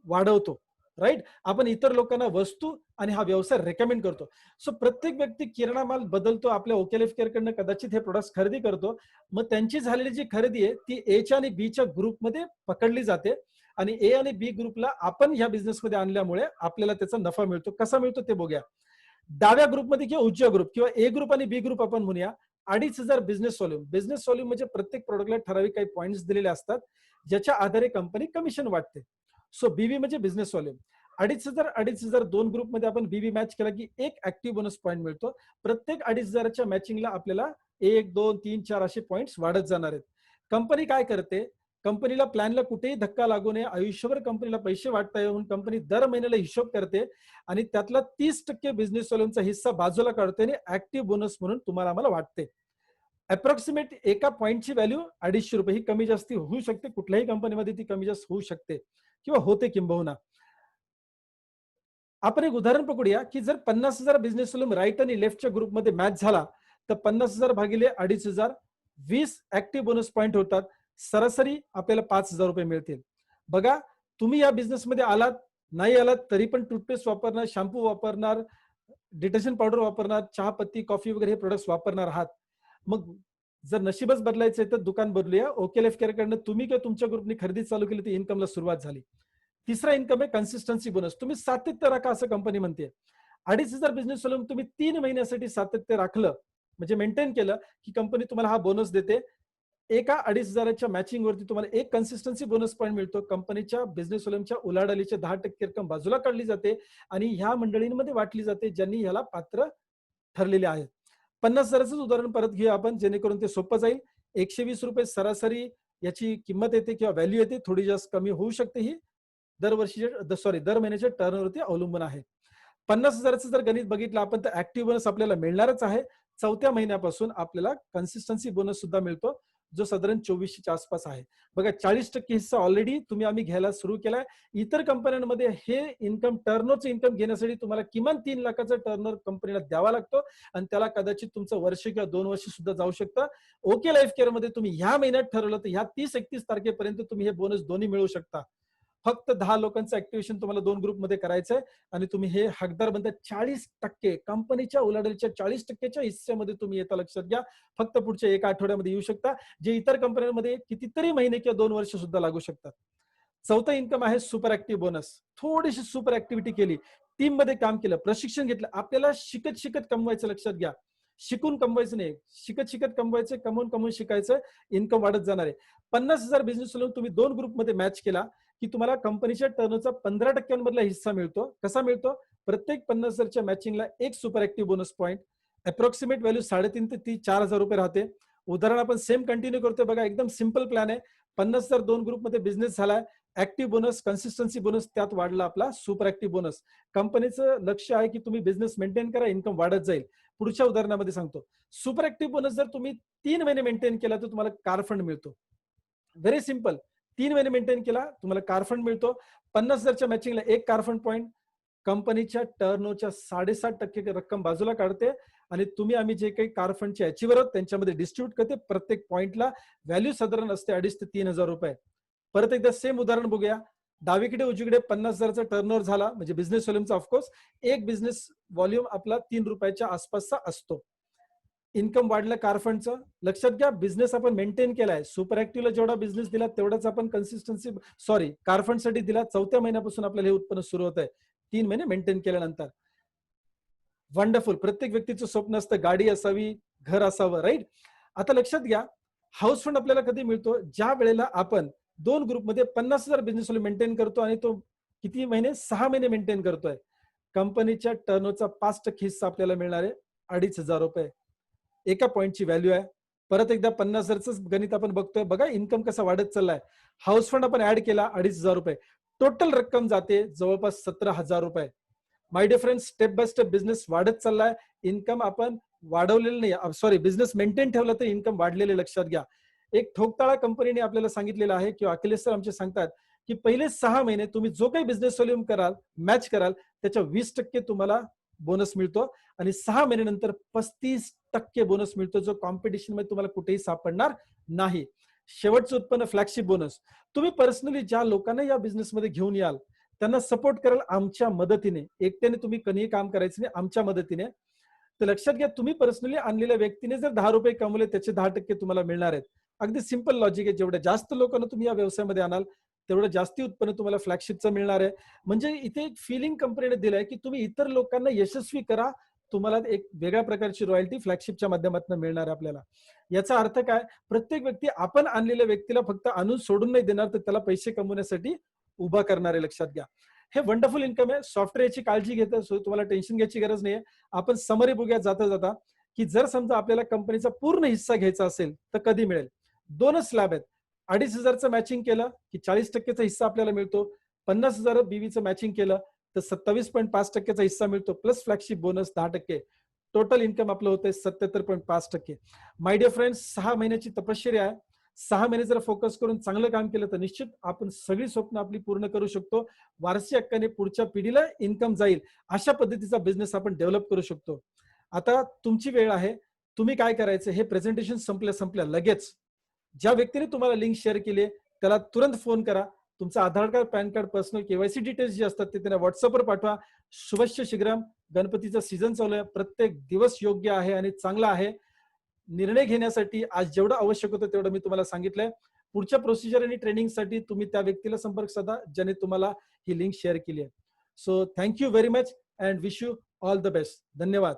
वाढवतो. राईट. आपण इतर लोकांना वस्तू आणि हा व्यवसाय रेकमेंड करतो. सो प्रत्येक व्यक्ती किराणा माल बदलतो, आपल्या ओके लाईफ केअर कडनं कदाचित हे प्रोडक्ट्स खरेदी करतो. मग त्यांची झालेली जी खरेदी आहे ती एच्या आणि बी च्या ग्रुपमध्ये पकडली जाते. आणि ए आणि बी ग्रुपला आपण ह्या बिझनेसमध्ये आणल्यामुळे आपल्याला त्याचा नफा मिळतो. कसा मिळतो ते बघूया. डाव्या ग्रुपमध्ये किंवा उजव्या ग्रुप किंवा ए ग्रुप आणि बी ग्रुप आपण म्हणूया, 2,500 बिझनेस व्हॉल्यूम. बिझनेस व्हॉल्यूम म्हणजे प्रत्येक प्रोडक्टला ठराविक काही पॉईंट्स दिलेले असतात, ज्याच्या आधारे कंपनी कमिशन वाटते. सो बीबी म्हणजे बिझनेस व्हॉल्यूम. 2,500 दोन ग्रुपमध्ये आपण बीबी मॅच केला की एक ऍक्टिव्ह बोनस पॉईंट मिळतो. प्रत्येक 2,500च्या मॅचिंगला आपल्याला 1, 2, 3, 4 असे पॉईंट्स वाढत जाणार आहेत. कंपनी काय करते, कंपनीला प्लॅनला कुठेही धक्का लागू नये, आयुष्यभर कंपनीला पैसे वाटता येऊन कंपनी दर महिन्याला हिशोब करते आणि त्यातला 30% बिझनेस व्हॉल्यूमचा हिस्सा बाजूला काढते आणि ऍक्टिव्ह बोनस म्हणून तुम्हाला आम्हाला वाटते. अप्रॉक्सिमेट एका पॉईंटची व्हॅल्यू ₹250. ही कमी जास्ती होऊ शकते, कुठल्याही कंपनीमध्ये ती कमी जास्त होऊ शकते किंवा होते किंबहुना. आपण एक उदाहरण पकडूया की जर 50,000 बिझनेस व्हॉल्यूम राईट आणि लेफ्टच्या ग्रुपमध्ये मॅच झाला, तर 50,000 भागिले 2,500 20 ऍक्टिव्ह बोनस पॉईंट होतात. सरासरी आपल्याला ₹5,000 मिळतील. बघा, तुम्ही या बिझनेसमध्ये आलात, नाही आलात तरी पण टूथपेस्ट वापरणार, शॅम्पू वापरणार, डिटर्जंट पावडर वापरणार, चहापत्ती, कॉफी वगैरे हे प्रोडक्ट्स वापरणार आहात. मग जर नशीबच बदलायचंय तर दुकान बदलूया. ओके लाईफ केअर कडनं तुम्ही किंवा तुमच्या ग्रुपने खरेदी चालू केली तर इन्कमला सुरुवात झाली. तिसरा इन्कम आहे कन्सिस्टन्सी बोनस. तुम्ही सातत्य राखा असं कंपनी म्हणते. 2,500 बिझनेस व्हॉल्यूम तुम्ही 3 महिन्यासाठी सातत्य राखलं, म्हणजे मेंटेन केलं, की कंपनी तुम्हाला हा बोनस देते. एका 2,500च्या मॅचिंग वरती तुम्हाला एक कन्सिस्टन्सी बोनस पॉईंट मिळतो. कंपनीच्या बिझनेस व्हॉल्यूमच्या उलाढालीच्या 10% रक्कम बाजूला काढली जाते आणि ह्या मंडळींमध्ये वाटली जाते ज्यांनी ह्याला पात्र ठरलेले आहेत. 50,000च उदाहरण परत घेऊया आपण, जेणेकरून ते सोपं जाईल. ₹120 सरासरी याची किंमत येते किंवा व्हॅल्यू येते. थोडी जास्त कमी होऊ शकते. ही दर महिन्याच्या टर्नवरती अवलंबून आहे. 50,000चं जर गणित बघितलं आपण तर ऍक्टिव्ह बोनस आपल्याला मिळणारच आहे. चौथ्या महिन्यापासून आपल्याला कन्सिस्टन्सी बोनस सुद्धा मिळतो, जो साधारण 2400च्या आसपास आहे. बघा, 40% हिस्सा ऑलरेडी आम्ही घ्यायला सुरू केलाय. इतर कंपन्यांमध्ये हे इन्कम, टर्नओव्हरचं इन्कम घेण्यासाठी तुम्हाला किमान 3 लाखाचा टर्नओव्हर कंपनीला द्यावा लागतो आणि त्याला कदाचित तुमचं वर्ष किंवा 2 वर्ष सुद्धा जाऊ शकतं. ओके लाईफ केअर मध्ये तुम्ही ह्या महिन्यात ठरवलं तर ह्या 30-31 तारखेपर्यंत तुम्ही हे बोनस दोन्ही मिळवू शकता. फक्त 10 लोकांचं ऍक्टिव्हेशन तुम्हाला 2 ग्रुपमध्ये करायचंय आणि तुम्ही हे हकदार बनता. 40% कंपनीच्या उलाढालीच्या 40%च्या हिस्सेमध्ये तुम्ही येता. लक्षात घ्या. फक्त पुढच्या 1 आठवड्यामध्ये येऊ शकता, जे इतर कंपन्यांमध्ये कितीतरी महिने किंवा 2 वर्ष सुद्धा लागू शकतात. चौथा इन्कम आहे सुपर ऍक्टिव्ह बोनस. थोडीशी सुपर ऍक्टिव्हिटी केली, टीम मध्ये काम केलं, प्रशिक्षण घेतलं, आपल्याला शिकत शिकत कमवायचं. लक्षात घ्या, शिकून कमवायचं नाही, शिकत शिकत कमवायचं, कमवून कमवून शिकायचं. इन्कम वाढत जाणार आहे. 50,000 बिझनेस तुम्ही 2 ग्रुपमध्ये मॅच केला की तुम्हाला कंपनीच्या टर्नचा 15% हिस्सा मिळतो. कसा मिळतो? प्रत्येक 50,000च्या मॅचिंगला एक super active bonus point. Approximate value 3,500 ते 4,000 रुपये राहते. उदाहरण आपण सेम कंटिन्यू करतोय. बघा, एकदम सिंपल प्लॅन आहे. 50,000 2 ग्रुपमध्ये बिझनेस झालाय. ऍक्टिव्ह बोनस, कन्सिस्टन्सी बोनस, त्यात वाढला आपला सुपर ऍक्टिव्ह बोनस. कंपनीचं लक्ष आहे की तुम्ही बिझनेस मेंटेन करा, इन्कम वाढत जाईल. पुढच्या उदाहरणामध्ये सांगतो. सुपर ऍक्टिव्ह बोनस जर तुम्ही 3 महिने मेंटेन केला तर तुम्हाला कार फंड मिळतो. Very simple. 3 महिने मेंटेन केला तुम्हाला कार फंड मिळतो. 50,000च्या मॅचिंगला एक कार फंड पॉईंट. कंपनीच्या टर्नओव्हरच्या 7.5% रक्कम बाजूला काढते आणि तुम्ही आम्ही जे काही कार फंडचे अचिव्हर आहोत त्यांच्यामध्ये डिस्ट्रीब्यूट करते. प्रत्येक पॉइंटला व्हॅल्यू साधारण असते 2.5 ते 3,000 रुपये. परत एकदा सेम उदाहरण बघूया. डावीकडे उजवीकडे 50,000चा टर्नओव्हर झाला म्हणजे बिझनेस व्हॉल्यूमचा ऑफकोर्स एक बिझनेस व्हॉल्यूम आपला 3 रुपयाच्या आसपासचा असतो. इन्कम वाढलं कार फंडचं. लक्षात घ्या बिझनेस आपण मेंटेन केलाय. सुपर ऍक्टिव्हला जेवढा बिझनेस दिला तेवढाच आपण कन्सिस्टन्सी कार फंडसाठी दिला. 4थ्या महिन्यापासून आपल्याला हे उत्पन्न सुरू होत आहे. 3 महिने मेंटेन केल्यानंतर. वंडरफुल. प्रत्येक व्यक्तीचं स्वप्न असतं गाडी असावी, घर असावं, राईट? आता लक्षात घ्या, हाऊस फंड आपल्याला कधी मिळतो? ज्या वेळेला आपण 2 ग्रुपमध्ये 50,000 बिझनेस मेंटेन करतो आणि तो किती महिने? 6 महिने मेंटेन करतोय. कंपनीच्या टर्नओव्हरचा 5% हिस्सा आपल्याला मिळणार आहे 2,500 रुपये. एका पॉइंटची व्हॅल्यू आहे. परत एकदा 50,000च गणित आपण बघतोय. बघा इन्कम कसा वाढत चाललाय. हाऊस फंड आपण ऍड केला 2,500 रुपये. टोटल रक्कम जाते जवळपास 17,000 रुपये. My dear friends, step by step business वाढत चाललाय. इन्कम आपण वाढवलेलं नाही, बिझनेस मेंटेन ठेवलं तर इन्कम वाढलेले लक्षात घ्या. एक ठोकताळा कंपनीने आपल्याला सांगितलेलं आहे किंवा अखिलेश सर आमचे सांगतात की पहिले 6 महिने तुम्ही जो काही बिझनेस व्हॉल्यूम कराल, मॅच कराल, त्याच्या 20% तुम्हाला बोनस मिळतो आणि 6 महिन्यानंतर 35% बोनस मिळतो, जो कॉम्पिटिशन मध्ये तुम्हाला कुठेही सापडणार नाही. शेवटचं उत्पन्न फ्लॅगशिप बोनस. तुम्ही पर्सनली ज्या लोकांना या बिझनेसमध्ये घेऊन याल त्यांना सपोर्ट कराल आमच्या मदतीने. एकट्याने तुम्ही कधीही काम करायचं नाही, आमच्या मदतीने. तर लक्षात घ्या, तुम्ही पर्सनली आणलेल्या व्यक्तीने जर 10 रुपये कमवले त्याचे 10% तुम्हाला मिळणार आहेत. अगदी सिंपल लॉजिक आहे. जेवढे जास्त लोकांना तुम्ही या व्यवसायामध्ये आणाल तेवढं जास्ती उत्पन्न तुम्हाला फ्लॅगशिपचं मिळणार आहे. म्हणजे इथे एक फिलिंग कंपनीने दिलंय की तुम्ही इतर लोकांना यशस्वी करा, तुम्हाला एक वेगळ्या प्रकारची रॉयल्टी फ्लॅगशिपच्या माध्यमातून मिळणार आहे आपल्याला. याचा अर्थ काय? प्रत्येक व्यक्ती आपण आणलेल्या व्यक्तीला फक्त आणून सोडून नाही देणार, तर त्याला पैसे कमवण्यासाठी उभा करणार आहे. लक्षात घ्या, हे वंडरफुल इन्कम आहे. सॉफ्टवेअरची काळजी घेतं, सो तुम्हाला टेन्शन घ्यायची गरज नाहीये. आपण समरी बघूया जाता जाता, की जर समजा आपल्याला कंपनीचा पूर्ण हिस्सा घ्यायचा असेल तर कधी मिळेल? 2च स्लॅब आहेत. 2,500चं मॅचिंग केलं की 40%चा हिस्सा आपल्याला मिळतो. 50,000 बीवीचं मॅचिंग केलं तर 27.5%चा हिस्सा मिळतो, plus flagship bonus 10%. Total income आपलं होतंय 77.5%. माय डिअर फ्रेंड्स, 6 महिन्याची तपश्चर्या आहे. 6 महिने जर फोकस करून चांगलं काम केलं तर निश्चित आपण सगळी स्वप्न आपली पूर्ण करू शकतो. वारसी हक्काने पुढच्या पिढीला इन्कम जाईल अशा पद्धतीचा बिझनेस आपण डेव्हलप करू शकतो. आता तुमची वेळ आहे. तुम्ही काय करायचं? हे प्रेझेंटेशन संपल्या लगेच ज्या व्यक्तीने तुम्हाला लिंक शेअर केली त्याला तुरंत फोन करा. तुमचं Aadhaar card, PAN card, personal KYC details जे असतात ते त्यांना व्हॉट्सअपवर पाठवा. शुभस्य शीघ्रम. गणपतीचा सीझन चालू आहे. प्रत्येक दिवस योग्य आहे आणि चांगला आहे. निर्णय घेण्यासाठी आज जेवढं आवश्यक होतं तेवढं मी तुम्हाला सांगितलंय. पुढच्या प्रोसिजर आणि ट्रेनिंगसाठी तुम्ही त्या व्यक्तीला संपर्क साधा ज्याने तुम्हाला ही लिंक शेअर केली आहे. So thank you very much and wish you all the best. धन्यवाद.